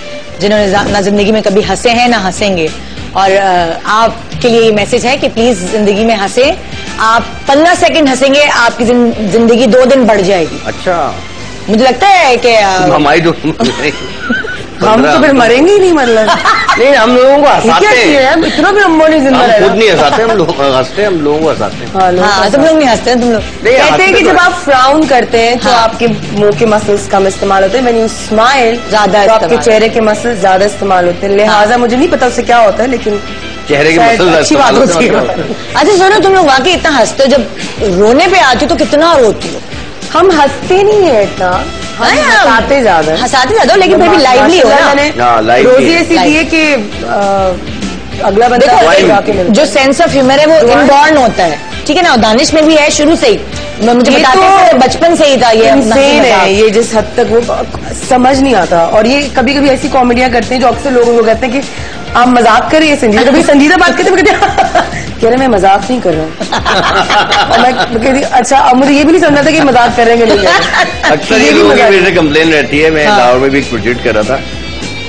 जिन्होंने ना जिंदगी में कभी हंसे हैं ना हंसेंगे, और आपके लिए ये मैसेज है कि प्लीज जिंदगी में हंसे। आप 15 सेकंड हंसेंगे, आपकी जिंदगी 2 दिन बढ़ जाएगी। अच्छा, मुझे लगता है कि हमारी तो हम तो फिर मरेंगे ही नहीं, मतलब नहीं हम लोगों को हंसाते हैं, इतना भी हम नहीं जिंदा हम रहेगा। खुद नहीं हंसाते, हम लोग हंसते हैं, हम लोगों को हंसाते हैं। हाँ, तुम लोग नहीं हंसते हैं, तुम लोग कहते हैं कि जब आप फ्राउन करते हैं तो आपके मुंह के मसल्स कम इस्तेमाल होते हैं, व्हेन यू स्माइल ज्यादा तो आपके चेहरे के मसल्स ज्यादा इस्तेमाल होते हैं। लिहाजा मुझे नहीं पता उससे क्या होता है, लेकिन चेहरे के शायद मसल अच्छी बात होती है। अच्छा सुनो, तुम लोग वाकई इतना हंसते हो, जब रोने पे आती हो तो कितना रोती हो? हम हंसते नहीं है इतना, हम हंसाते ज्यादा। हंसाते ज्यादा हो, लेकिन फिर भी लाइवली हो ना। lively रोजी ऐसी दी है कि अगला बंदा जाके मिलता है। जो सेंस ऑफ ह्यूमर है वो इनबॉर्न होता है, ठीक है ना? दानिश में भी है शुरू से ही, मुझे बताते हैं बचपन से ही था ये। इंसेन है ये, जिस हद तक वो समझ नहीं आता। और ये कभी कभी ऐसी कॉमेडियां करते हैं जो अक्सर लोगों को कहते हैं कि आप मजाक कर रही है संजीदा, कभी संजीदा बात करते हैं कह रहे मैं मजाक नहीं कर रहा। और मैं कहती अच्छा, अब मुझे ये भी नहीं समझना था कि मजाक करेंगे नहीं। अक्सर ये लोगों की मेरे से कंप्लेन रहती है। मैं लाहौर में भी एक प्रोजेक्ट कर रहा था,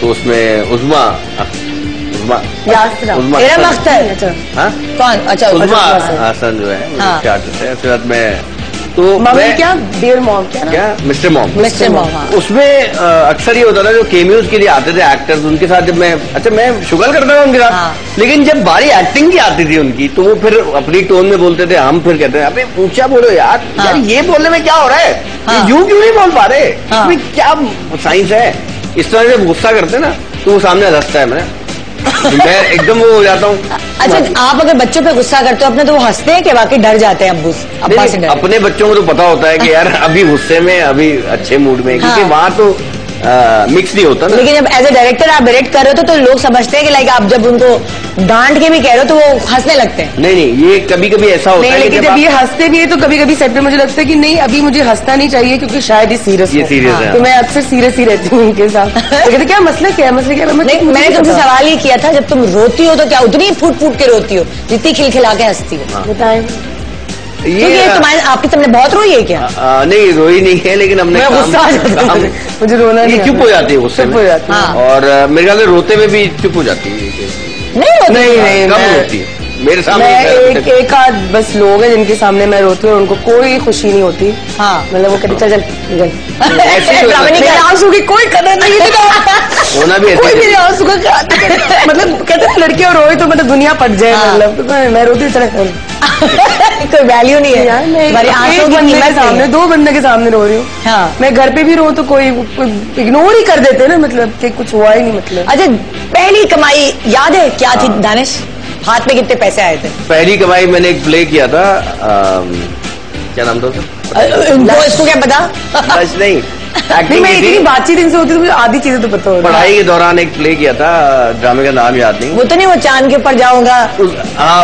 तो उसमें उस्मा मेरा मख्तर कौन? अच्छा, उस्मा हसन जो है उसके आर्टिस्ट है। उसके बाद मैं तो मैं क्या डियर मॉम क्या मिस्टर मॉम उसमें अक्सर ये होता था जो केमियोज के लिए आते थे एक्टर्स, उनके साथ जब मैं मैं शुगल करता था उनके साथ, लेकिन जब बारी एक्टिंग की आती थी उनकी तो वो फिर अपनी टोन में बोलते थे, हम फिर कहते हैं अबे ऊंचा बोलो यार, यार ये बोलने में क्या हो रहा है, यूं क्यों नहीं बोल पा रहे, इसमें क्या साइंस है। इस तरह से गुस्सा करते ना तो वो सामने हंसता है, मैं एकदम वो हो जाता हूँ। अच्छा, आप अगर बच्चों पे गुस्सा करते हो अपने तो वो हंसते हैं कि वाकई डर जाते हैं अब्बा से? अपने बच्चों को तो पता होता है कि यार अभी गुस्से में, अभी अच्छे मूड में, क्योंकि वहां तो मिक्स नहीं होता ना। लेकिन जब एज ए डायरेक्टर आप डायरेक्ट कर रहे हो तो लोग समझते हैं कि लाइक आप जब उनको डांट के भी कह रहे हो तो वो हंसने लगते हैं। नहीं, ये कभी कभी ऐसा होता है। लेकिन जब ये हंसते भी है तो कभी कभी सेट पे मुझे लगता है कि नहीं अभी मुझे हंसना नहीं चाहिए क्योंकि शायद ये सीरियस है। तो मैं अक्सर सीरियस ही रहती हूँ उनके साथ। तो कहते क्या मसला क्या है, मसला क्या है? मैंने तुमसे सवाल ही किया था, जब तुम रोती हो तो क्या उतनी फूट फूट के रोती हो जितनी खिलखिला के हंसती हो? बताएं। ये तुम्हारे आपकी तुमने बहुत रोई है क्या? नहीं, रोई नहीं है, लेकिन हमने मुझे रोना नहीं, चुप हो जाती है उससे, चुप हो जाती है। और मेरे ख्याल से रोते में भी चुप हो जाती है। नहीं कम रोती है मेरे सामने। एक आध बस लोग हैं जिनके सामने मैं रोती हूँ, उनको कोई खुशी नहीं होती। हाँ, मतलब वो कहते चल मेरे आंसू की कोई कदर नहीं होना भी कोई मेरे आंसू का मतलब कहते हैं लड़कियां रोए तो मतलब दुनिया पट जाए, मतलब मैं रोती चले कोई वैल्यू नहीं है यार। सामने 2 बंदे के सामने रो रही हूँ। मैं घर पे भी रो तो कोई इग्नोर ही कर देते ना, मतलब कि कुछ हुआ ही नहीं। मतलब अच्छा, पहली कमाई याद है क्या थी दानिश? हाथ में कितने पैसे आए थे? पहली कमाई मैंने एक प्ले किया था, क्या नाम था उसका? इसको क्या पता? नहीं, मैं इतनी बातचीत इनसे होती तो मुझे आधी चीजें तो पता होती। पढ़ाई के दौरान एक प्ले किया था, ड्रामे का नाम याद नहीं। वो तो नहीं, वो चांद के ऊपर जाऊंगा,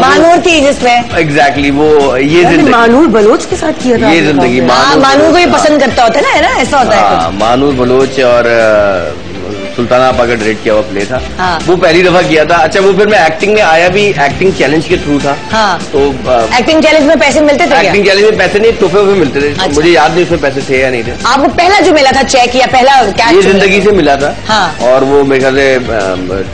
मानूर थी जिसमें। एग्जैक्टली वो ये जिंदगी मानूर बलोच के साथ किया था। ये जिंदगी मानूर को ये पसंद करता होता है ना, ऐसा होता है। मानूर बलोच और सुल्ताना आपा का डायरेक्ट किया हुआ प्ले था। वो पहली दफा किया था। अच्छा वो फिर मैं एक्टिंग में आया भी एक्टिंग चैलेंज के थ्रू था। तो एक्टिंग चैलेंज में पैसे मिलते थे? एक्टिंग चैलेंज में पैसे नहीं, तोहफे वोफे मिलते थे। अच्छा। मुझे याद नहीं उसमें पैसे थे या नहीं थे। आपको पहला जो मिला था चेक या पहला कैश? ये जिंदगी से मिला था। और वो मेरे ख्याल से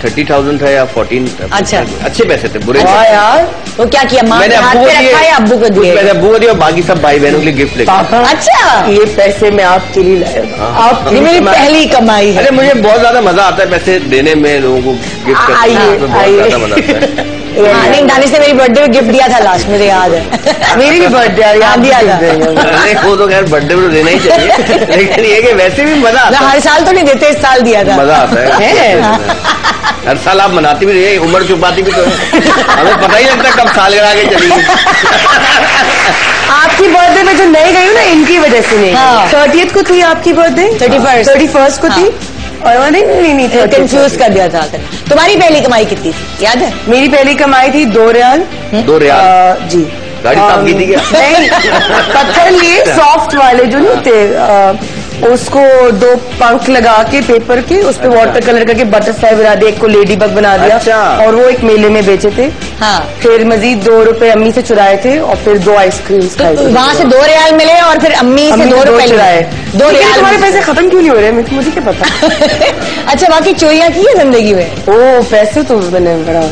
30,000 था या 14। अच्छा, अच्छे पैसे थे, बुरे यार। तो क्या किया, मैंने हाथ पे रखा या अब्बू को दिए? मैंने अब्बू को दिया और बाकी सब भाई बहनों के लिए गिफ्ट लेके। अच्छा, ये पैसे मैं आपके लिए लाया। आप मेरी पहली कमाई है। अरे मुझे बहुत ज्यादा मजा आता है पैसे देने में, लोगों को गिफ्ट करने में बहुत ज्यादा मजा आता है। नहीं, दानिश ने मेरी बर्थडे में गिफ्ट दिया था लास्ट, मुझे याद है। मेरी भी बर्थडे याद दिया था। वो तो खैर बर्थडे में तो देना ही चाहिए, लेकिन ये कि वैसे भी मजा आता है। हर साल तो नहीं देते, इस साल दिया था। मजा आता है। हर साल आप मनाती भी रही, उम्र छुपाती भी तो है। हमें पता ही लगता कब साल गिरा के चली गई। आपकी बर्थडे में जो नहीं गई हूँ ना, इनकी वजह से नहीं। 30th को थी आपकी बर्थडे? 31st को थी। और नहीं कंफ्यूज कर दिया था। तुम्हारी पहली कमाई कितनी थी, याद है? मेरी पहली कमाई थी 2 रियाल। 2 रियाल? जी। गाड़ी साफ की थी क्या? नहीं, पत्थर लिए सॉफ्ट वाले जो नहीं थे, उसको 2 पंख लगा के पेपर के, उस पे वाटर कलर करके बटरफ्लाई बना दिया, एक को लेडी बग बना दिया। अच्छा। और वो एक मेले में बेचे थे। फिर मजीद 2 रुपए अम्मी से चुराए थे और फिर 2 आइसक्रीम खाए थे। वहाँ से 2 रियाल मिले और फिर अम्मी से 2 रुपए चुराए। 2 रियाल। तुम्हारे पैसे खत्म क्यों नहीं हो रहे? मुझे क्या पता। अच्छा, बाकी चोरियां की है जिंदगी में? ओ पैसे तो मैंने बड़ा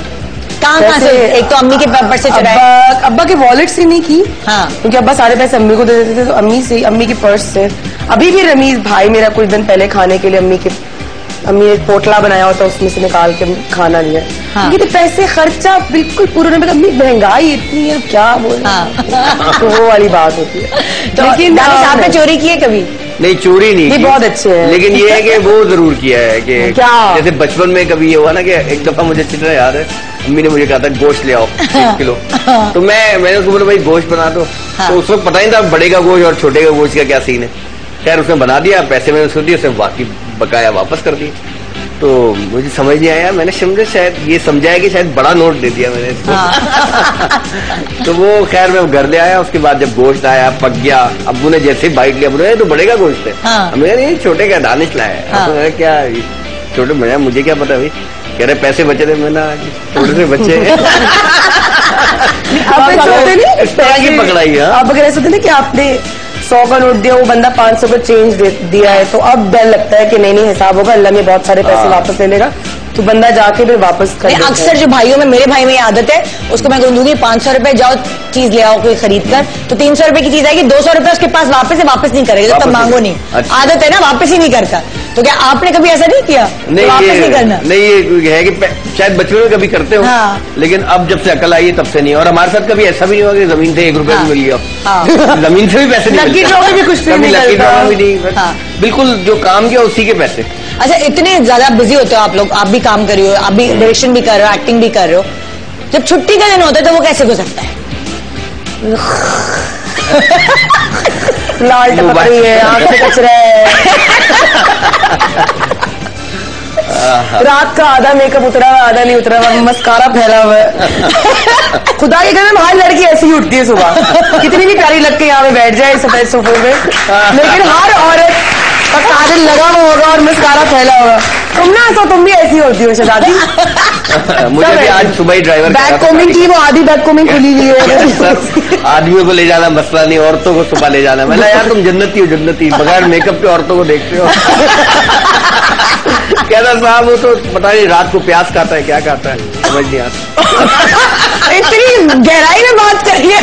कहाँ से? एक तो अम्मी के पर्स से चुराए। अब्बा के वॉलेट से नहीं की। क्योंकि अब्बा सारे पैसे अम्मी को दे देते थे, तो अम्मी के पर्स से। अभी भी रमीज भाई मेरा कुछ दिन पहले खाने के लिए अम्मी ने पोटला बनाया होता, उसमें से निकाल के खाना लिया। तो पैसे खर्चा बिल्कुल पूरा। अम्मी महंगाई इतनी है, क्या बोल। तो वो वाली बात होती है। लेकिन आपने चोरी की है कभी? नहीं, चोरी नहीं। ये बहुत अच्छे हैं। लेकिन ये है कि वो जरूर किया है कि क्या? जैसे बचपन में कभी ये हुआ ना कि एक दफा मुझे अच्छी तरह याद है, अम्मी ने मुझे कहा था गोश्त ले आओ 1 किलो। तो मैंने उसको बोला भाई गोश्त बना दो। तो उस वक्त पता नहीं था बड़े का गोश्त और छोटे का गोश्त का क्या सीन है। खैर उसने बना दिया, पैसे मैंने उसको दिए, उसने बाकी बकाया वापस कर दिए। तो मुझे समझ नहीं आया, मैंने शायद ये समझाया कि शायद बड़ा नोट दे दिया मैंने इसको। तो वो खैर मैं घर ले आया। उसके बाद जब गोश्त आया, पक गया, अब्बू ने जैसे ही बाइट लिया, बोले तो बड़े का गोश्त है। हमने नहीं, छोटे का दानिश लाया है। क्या छोटे में? मुझे क्या पता भाई। कह रहे पैसे बचे थे। मैंने छोटे से बच्चे इस तरह की पकड़ाई है। आप अगर ऐसा होते ना कि आपने 100 का नोट दिया, वो बंदा 500 का चेंज दिया है, तो अब डर लगता है कि नहीं हिसाब होगा, अल्लाह में बहुत सारे पैसे वापस ले लेगा, तो बंदा जाके फिर वापस कर। अक्सर जो भाइयों में, मेरे भाई में ये आदत है, उसको मैं दूंगी 500 रुपए, जाओ चीज ले आओ कोई खरीद कर, तो 300 रुपए की चीज आएगी, 200 रुपए उसके पास वापस नहीं करेगा, जब तक मांगो नहीं। आदत है ना, वापस ही नहीं करता। तो क्या आपने कभी ऐसा नहीं किया? नहीं, वापस नहीं करना? नहीं, ये है कि शायद बचपन में कभी करते हो। लेकिन अब जब से अकल आई है तब से नहीं। और हमारे साथ कभी ऐसा भी नहीं हुआ कि जमीन से 1 रुपया भी मिल गया। जमीन से भी पैसे नहीं मिलते, लकी भी कुछ कभी लकी ड्रॉ भी नहीं। बिल्कुल जो काम किया उसी के पैसे। अच्छा, इतने ज्यादा बिजी होते हो आप लोग, आप भी काम कर रहे हो, आप भी डायरेक्शन भी कर रहे हो, एक्टिंग भी कर रहे हो, जब छुट्टी का दिन होता है तो वो कैसे गुजरता है? लाल टपक रही है, आंख से कचरा है, रात का आधा मेकअप उतरा हुआ, आधा नहीं उतरा हुआ, मस्कारा फैला हुआ है। खुदा के घर में हर लड़की ऐसी ही उठती है सुबह, कितनी भी प्यारी लग के यहाँ पे बैठ जाए सफेद सोफे पे, लेकिन हर औरत का काजल लगा हुआ होगा और मस्कारा फैला होगा। तुम ना तो तुम भी ऐसी होती हो शहजादी। मुझे भी आज सुबह ही ड्राइवर बैक कोमिंग की, वो आधी बैक कोमिंग खुली हुई है। आदमियों को ले जाना मसला नहीं, औरतों को सुबह ले जाना। मैंने यार तुम जन्नती हो, जन्नती, बगैर मेकअप के औरतों को देखते हो। कहता साहब वो तो पता नहीं रात को प्यास खाता है, क्या खाता है, समझ नहीं आता। इतनी गहराई में बात करिए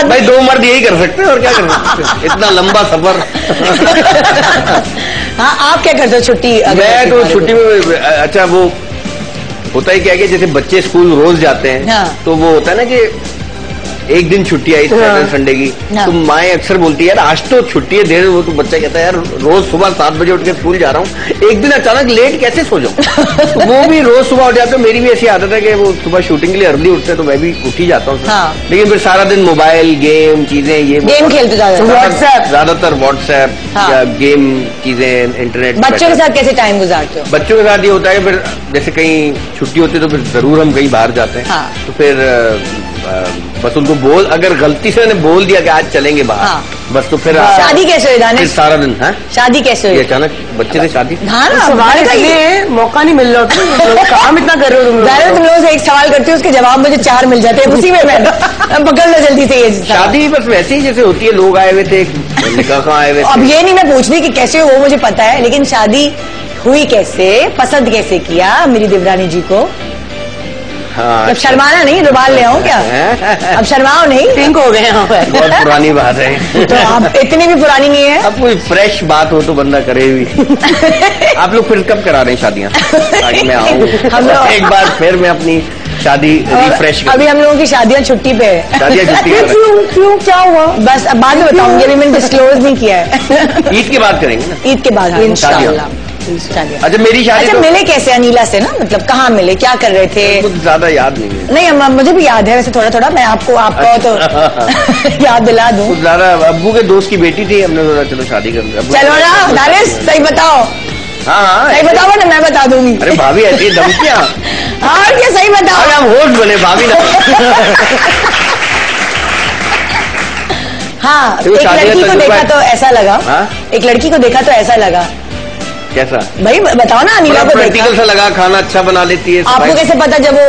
भाई, 2 मर्द यही कर सकते हैं और क्या कर सकते हैं, इतना लंबा सफर। हाँ, आप क्या करते हो छुट्टी? मैं तो छुट्टी में, अच्छा वो होता है क्या कि जैसे बच्चे स्कूल रोज जाते हैं, तो वो होता है ना कि एक दिन छुट्टी आई सैटरडे संडे की, तो माएँ अक्सर बोलती है यार आज तो छुट्टी है, देर। वो तो बच्चा कहता है यार रोज सुबह 7 बजे उठ के स्कूल जा रहा हूँ, एक दिन अचानक लेट कैसे सो जाऊँ। वो भी रोज सुबह उठ जाते हैं। मेरी भी ऐसी आदत है कि वो सुबह शूटिंग के लिए अर्ली उठते हैं, तो मैं भी उठ ही जाता हूँ। लेकिन फिर सारा दिन मोबाइल गेम चीजें, ये गेम खेलते व्हाट्सएप, ज्यादातर व्हाट्सएप या गेम चीजें, इंटरनेट। बच्चों के साथ कैसे टाइम गुजारते हो? बच्चों के साथ ये होता है फिर जैसे कहीं छुट्टी होती है तो फिर जरूर हम कहीं बाहर जाते हैं। तो फिर बस उनको अगर गलती से बोल दिया कि आज चलेंगे बाहर, बस तो फिर शादी कैसे हुई दानिश? फिर सारा दिन है शादी कैसे हुई? अचानक बच्चे से शादी। हाँ ना, सवाल के लिए मौका नहीं मिल रहा, काम इतना कर रहे हो तुम लोग। तुम लोगों से एक सवाल करती हूँ, उसके जवाब मुझे 4 मिल जाते हैं, उसी में मैं पकड़ लो जल्दी से ये शादी बस वैसे ही जैसे होती है, लोग आए हुए थे, निकाह आए हुए थे। अब ये नहीं मैं पूछ रही कि कैसे वो मुझे पता है, लेकिन शादी हुई कैसे, पसंद कैसे किया मेरी देवरानी जी को? हाँ, अब शर्माना नहीं, रुमाल ले आओ क्या? अब शर्माओ नहीं, पिंक हो गए यहाँ पर। बहुत पुरानी बात है। तो आप इतनी भी पुरानी नहीं है। अब कोई फ्रेश बात हो तो बंदा करे भी। आप लोग फिर कब करा रहे हैं शादियाँ? ताकि मैं आऊँ हम लोग एक बार फिर मैं अपनी शादी रिफ्रेश करूँ। अभी हम लोगों की शादियाँ छुट्टी पे है। शादियाँ छुट्टी पे है। क्यों क्या हुआ? बस अब बाद में बताऊंगी, अभी मैंने डिस्क्लोज नहीं किया है। ईद के बाद करेंगे ना? ईद के बाद हाँ, इंशाल्लाह। अच्छा मेरी शादी अच्छा तो मिले कैसे अनीला से ना, मतलब कहाँ मिले, क्या कर रहे थे? कुछ ज्यादा याद नहीं है। नहीं मुझे भी याद है वैसे थोड़ा थोड़ा, मैं आपको तो याद दिला दूं। कुछ ज्यादा अब्बू के दोस्त की बेटी थी, हमने सोचा चलो शादी कर लो। चलो ना दानिश, सही बताओ। हाँ सही बताओ ना, मैं बता दूंगी। अरे भाभी ऐसी धमकियाँ। और क्या, सही बताओ। अरे हम होस्ट बने भाभी ना। हाँ, तो एक लड़की को देखा तो ऐसा लगा। हाँ? एक लड़की को देखा तो ऐसा लगा। कैसा भाई बताओ ना, अनीला को देखा। प्रैक्टिकल सा लगा, खाना अच्छा बना लेती है। आपको कैसे पता, जब वो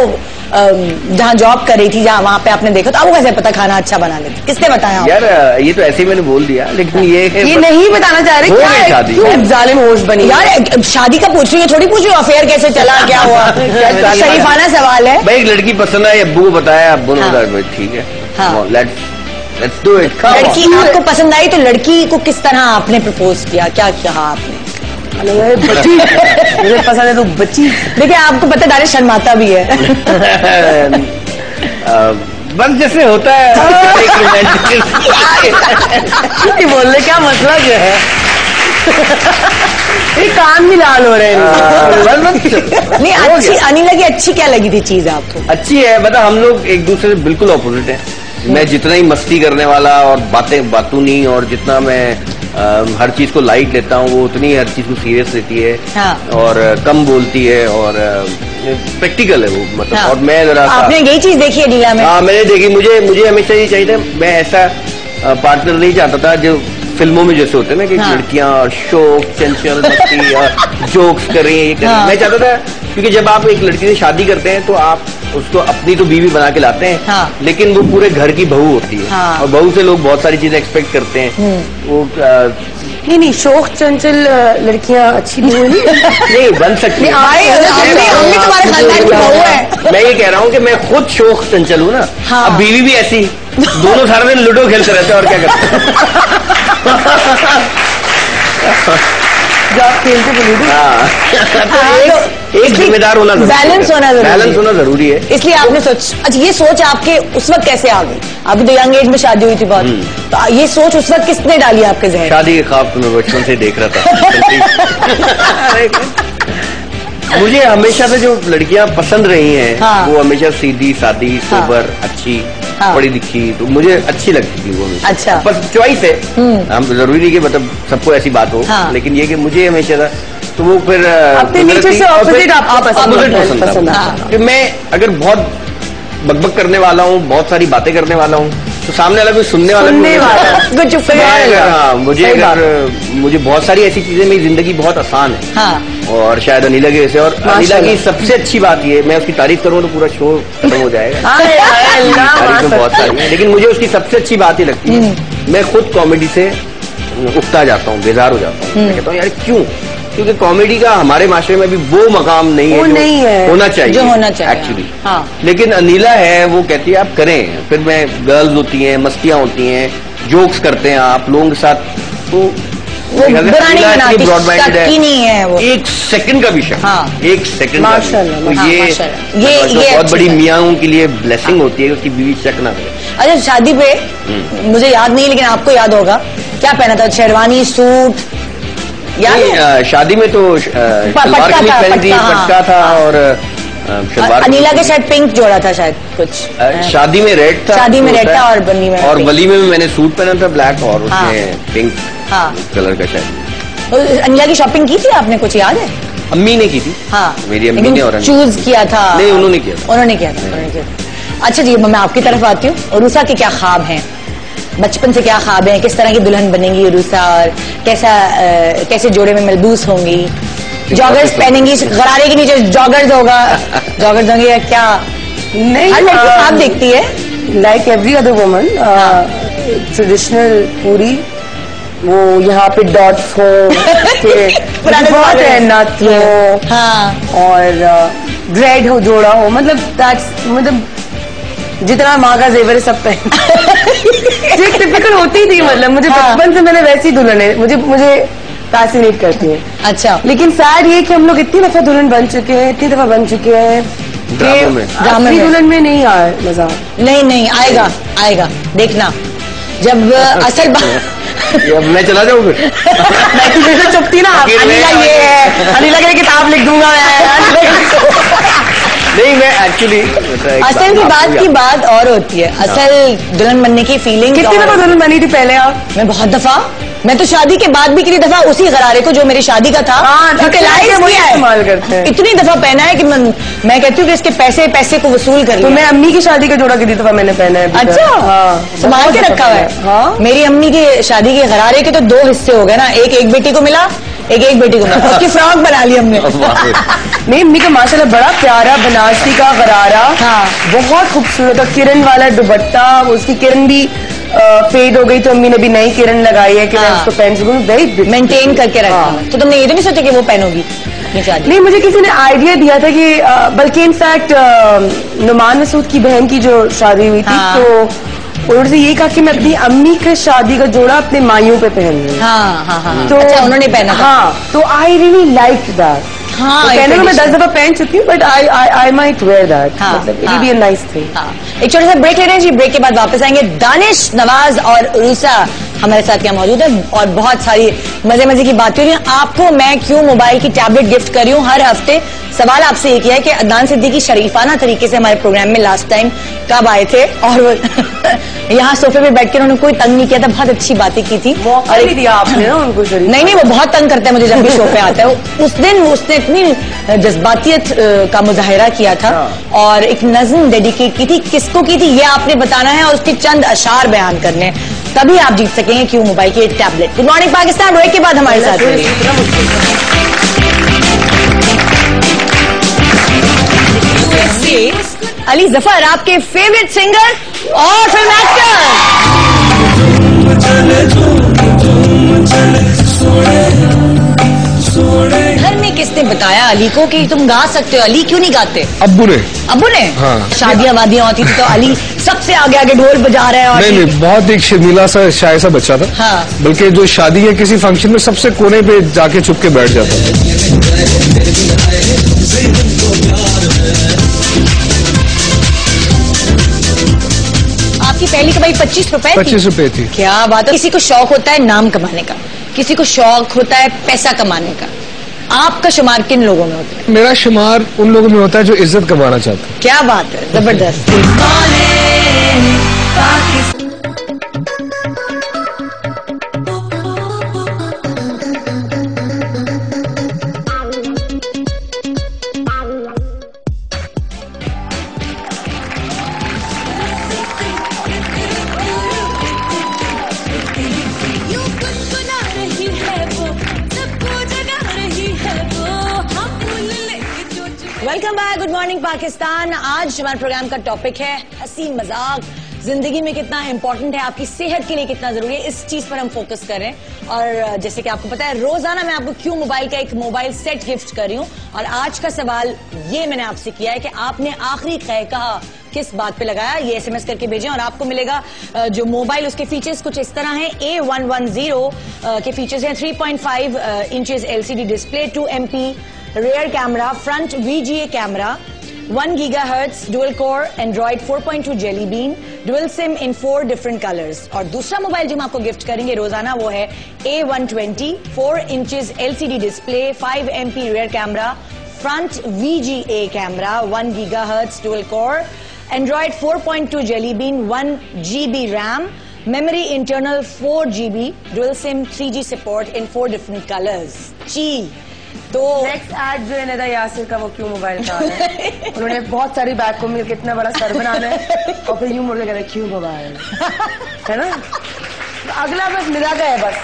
जहाँ जॉब कर रही थी, जहाँ वहाँ पे आपने देखा, तो आपको कैसे पता खाना अच्छा बना लेती? किसने बताया आपको? यार ये तो ऐसे ही मैंने बोल दिया, लेकिन ये नहीं बताना चाह रहे हो क्या गई है? शादी। क्यों जालिम होस्ट बनी? यार शादी का पूछ रही है, थोड़ी पूछ रही हूँ अफेयर कैसे चला, क्या हुआ? शरीफाना सवाल है। भाई एक लड़की पसंद है, अब्बू को बताया, अब्बू ने बताया ठीक है, हाँ। Let's do it. लड़की आपको पसंद आई तो लड़की को किस तरह आपने प्रपोज किया, क्या कहा आपने? बच्ची मुझे पसंद है तो बच्ची। देखिए आपको पता दानिश शर्माता भी है। बस जैसे होता है बोलने क्या मसला जो है। ये कान भी लाल हो रहे हैं। नहीं अच्छी, अनिला की अच्छी क्या लगी थी चीज आपको? अच्छी है, मतलब हम लोग एक दूसरे से बिल्कुल ऑपोजिट है। मैं जितना ही मस्ती करने वाला और बातूनी, और जितना मैं हर चीज को लाइट लेता हूँ, वो उतनी हर चीज को सीरियस लेती है। हाँ। और कम बोलती है, और प्रैक्टिकल है वो, मतलब। हाँ। और मैं जरा आपने यही चीज देखी है नीला में? हाँ मैंने देखी। मुझे हमेशा ये चाहिए था, मैं ऐसा पार्टनर नहीं चाहता था जो फिल्मों में जैसे होते हैं ना कि हाँ। लड़कियां शौक, चंचल, मस्ती और जोक्स कर रही हैं, ये कर रही हैं। हाँ। मैं चाहता था, क्योंकि जब आप एक लड़की से शादी करते हैं तो आप उसको अपनी तो बीवी बना के लाते हैं। हाँ। लेकिन वो पूरे घर की बहू होती है। हाँ। और बहू से लोग बहुत सारी चीजें एक्सपेक्ट करते हैं। वो नहीं शौक चंचल लड़कियां अच्छी नहीं बन सकती। हम भी तुम्हारे खानदान की बहू है। मैं ये कह रहा हूँ कि मैं खुद शौक चंचल हूँ ना। हाँ। अब बीवी भी ऐसी, दोनों सारा दिन लूडो खेलते रहते हैं, और क्या करते जब खेलते बोली। तो एक जिम्मेदार होना जरूरी है। बैलेंस होना जरूरी है। है। इसलिए आपने अच्छा ये सोच आपके उस वक्त कैसे आ गई? आपकी तो यंग एज में शादी हुई थी बहुत, तो ये सोच उस वक्त किसने डाली आपके जहन? शादी के ख्वाब तो मैं बचपन से देख रहा था। मुझे हमेशा से जो लड़कियां पसंद रही हैं, हाँ। वो हमेशा सीधी सादी, सोबर, अच्छी, हाँ। पढ़ी लिखी, तो मुझे अच्छी लगती थी वो हमेशा। अच्छा। बस चॉइस है, हम जरूरी नहीं कि मतलब सबको ऐसी बात हो। हाँ। लेकिन ये कि मुझे हमेशा था, तो वो फिर अपने नेचर से ऑपोजिट आपको पसंद था। कि मैं अगर बहुत बकबक करने वाला हूँ, बहुत सारी बातें करने वाला हूँ, तो सामने वाला कोई सुनने वाला कुछ चुप मुझे बहुत सारी ऐसी चीजें, मेरी जिंदगी बहुत आसान है। हाँ। और शायद अनिला के जैसे। और अनिला की सबसे अच्छी बात ये, मैं उसकी तारीफ करूँ तो पूरा शो खत्म हो जाएगा। तारीफ में बहुत सारी है, लेकिन मुझे उसकी सबसे अच्छी बात ये लगती है, मैं खुद कॉमेडी से उकता जाता हूँ, बेजार हो जाता हूँ। मैं कहता हूँ यार क्यों? क्योंकि कॉमेडी का हमारे माशरे में भी वो मकाम नहीं है, नहीं है होना चाहिए, जो होना चाहिए एक्चुअली। हाँ। लेकिन अनिला है, वो कहती है आप करें। फिर मैं गर्ल्स होती हैं, मस्तियां होती हैं, जोक्स करते हैं आप लोगों के साथ, तो वो बुरा नहीं बनाती, ब्रॉडमाइंडेड शक ही नहीं है वो। एक सेकंड का भी शक। हाँ। एक सेकंड का भी। तो हाँ, ये ये बहुत बड़ी अच्छी मियाओं के लिए ब्लेसिंग होती है कि उसकी बीवी शक ना करे। अच्छा शादी पे मुझे याद नहीं, लेकिन आपको याद होगा, क्या पहना था? शेरवानी, सूट? शादी में तो सलवार कमीज पहनी थी, पटका था, और सलवार। अनिला के शायद पिंक जोड़ा था शायद कुछ। शादी में रेड था। शादी में रेड था, और वलीमे में मैंने सूट पहना था ब्लैक, और उसमें पिंक कलर का शायद। तो अनिला की शॉपिंग की थी आपने, कुछ याद है? अम्मी ने की थी। हाँ, मेरी अम्मी ने। और चूज किया था? नहीं, उन्होंने किया था। उन्होंने किया था। अच्छा जी, मैं आपकी तरफ आती हूँ। उरूसा के क्या ख्वाब हैं? बचपन से क्या ख्वाब है, किस तरह की दुल्हन बनेंगी रूसा, और कैसे जोड़े में मलबूस होंगी, जॉगर्स पहनेंगी, गरारे के नीचे जॉगर्स होंगे या क्या? नहीं, हर लड़की ख्वाब देखती है, like every other woman, traditional पूरी, वो यहाँ पे डॉट्स हो, बहुत है नथ हो, हाँ, और ब्रेड हो, जोड़ा हो, मतलब जितना माँ का जेवर है सब पहन जो टिपिकल होती थी, मतलब मुझे बचपन से मैंने वैसी दुल्हन है, मुझे फैसिनेट करती है। अच्छा, लेकिन सैड ये कि हम लोग इतनी दफा दुल्हन बन चुके हैं, इतनी दफा बन चुके हैं, ड्रामे दुल्हन में नहीं आया मजा। नहीं आएगा देखना, जब असल मैं चला जाऊँ फिर। मैं तुझे से चुपती ना, अनिला ये है, अनिला की किताब लिख दूंगा मैं। नहीं, मैं एक्चुअली असल की बात और होती है, असल दुल्हन बनने की फीलिंग। कितनी दफा दुल्हन बनी थी पहले आप? मैं बहुत दफा, मैं तो शादी के बाद भी कितनी दफा उसी गरारे को जो मेरी शादी का था इस्तेमाल करते हैं, इतनी दफा पहना है कि मैं कहती हूँ कि इसके पैसे को वसूल कर। तो मैं अम्मी की शादी का जोड़ा कितनी दफा मैंने पहना है। अच्छा, संभाल के रखा हुआ है। हाँ, मेरी अम्मी की शादी के गरारे के तो 2 हिस्से हो गए ना, एक बेटी को मिला, एक बेटी को मिला, उसकी फ्रॉक बना ली हमने। नहीं, अम्मी का माशाल्लाह बड़ा प्यारा बनारसी का गरारा, हाँ, बहुत खूबसूरत, और किरण वाला दुपट्टा, उसकी किरण भी फेड हो गई तो अम्मी ने भी नई किरण लगाई है कि मैं उसको पहन सकूं, वेरी मेंटेन करके रखा। तो तुमने ये तो नहीं सोचा कि वो पहनोगी? नहीं, मुझे किसी ने आइडिया दिया था कि बल्कि इनफैक्ट नुमान मसूद की बहन की जो शादी हुई थी, तो उन्होंने यही कहा कि मैं अपनी अम्मी के शादी का जोड़ा अपने माइयों पे पहन लूं। हाँ, तो अच्छा, उन्होंने पहना। हाँ, तो आई रियली लाइक दैट। हाँ, तो कहने को मैं 10 दफा पहन चुकी हूँ, but I might wear that, मतलब it will be a nice thing. एक छोटा सा ब्रेक ले रहे हैं जी, ब्रेक के बाद वापस आएंगे। दानिश, नवाज और रूसा हमारे साथ यहाँ मौजूद है, और बहुत सारी मजे की बातें हो रही हैं। आपको मैं क्यों मोबाइल की टैबलेट गिफ्ट कर रही हूँ हर हफ्ते? सवाल आपसे ये किया है कि अदनान सिद्दीकी शरीफाना तरीके से हमारे प्रोग्राम में लास्ट टाइम कब आए थे, और यहाँ सोफे पे बैठ के उन्होंने कोई तंग नहीं किया था, बहुत अच्छी बातें की थी। और दिया आपने ना उनको? नहीं, वो बहुत तंग करता है मुझे जब भी शो पे आता है। उस दिन उसने इतनी जज्बातियत का मुजाहिरा किया था, और एक नज्म डेडिकेट की थी। किसको की थी ये आपने बताना है, और उसके चंद अशार बयान करने, तभी आप जीत सकेंगे क्यों मोबाइल की tablet. Good morning Pakistan, break के बाद हमारे साथ अली जफर, आपके फेवरेट सिंगर और फिल्म एक्टर। घर में किसने बताया अली को कि तुम गा सकते हो? अली क्यों नहीं गाते? अब्बू ने। हाँ। शादियां वादियां होती थी तो अली सबसे आगे ढोल बजा रहे हैं। और नहीं, बहुत एक शर्मीला सा शाय सा बच्चा था। हाँ। बल्कि जो शादी है किसी फंक्शन में सबसे कोने पे जाके छुप के बैठ जाता था। आपकी पहली कमाई 25 रुपए? 25 रुपए थी। क्या बात है। किसी को शौक होता है नाम कमाने का, किसी को शौक होता है पैसा कमाने का। आपका शुमार किन लोगों में होता है? मेरा शुमार उन लोगों में होता है जो इज्जत कमाना चाहता है। क्या बात है, जबरदस्त। Welcome back, good morning Pakistan. आज हमारे प्रोग्राम का टॉपिक है हंसी मजाक जिंदगी में कितना इंपॉर्टेंट है, आपकी सेहत के लिए कितना जरूरी है, इस चीज पर हम फोकस कर रहे हैं। और जैसे कि आपको पता है, रोजाना मैं आपको क्यों मोबाइल का एक मोबाइल सेट गिफ्ट कर रही हूँ। और आज का सवाल ये मैंने आपसे किया है कि आपने आखिरी कहा किस बात पे लगाया, ये SMS करके भेजें और आपको मिलेगा जो मोबाइल, उसके फीचर्स कुछ इस तरह हैं। A110 के फीचर्स हैं 3.5 inches LCD display, 2 MP rear camera, front VGA camera, 1 GHz dual core Android 4.2 jelly bean, dual SIM in 4 different colours. और दूसरा मोबाइल जो हम आपको गिफ्ट करेंगे रोजाना वो है A120 4 inches LCD display, 5 MP rear camera, front VGA camera, 1 GHz dual core Android 4.2 jelly bean, 1 GB RAM, memory internal 4 GB, dual SIM 3G support in 4 different colors. जी, तो नेक्स्ट एड जो है नेदा यासिर का, वो क्यों मोबाइल का है। उन्होंने बहुत सारी बैग को मिलकर इतना बड़ा सर बनाना है और फिर यूं मुड़ के कहते हैं क्यों मोबाइल, है ना। अगला बस निदा का है बस,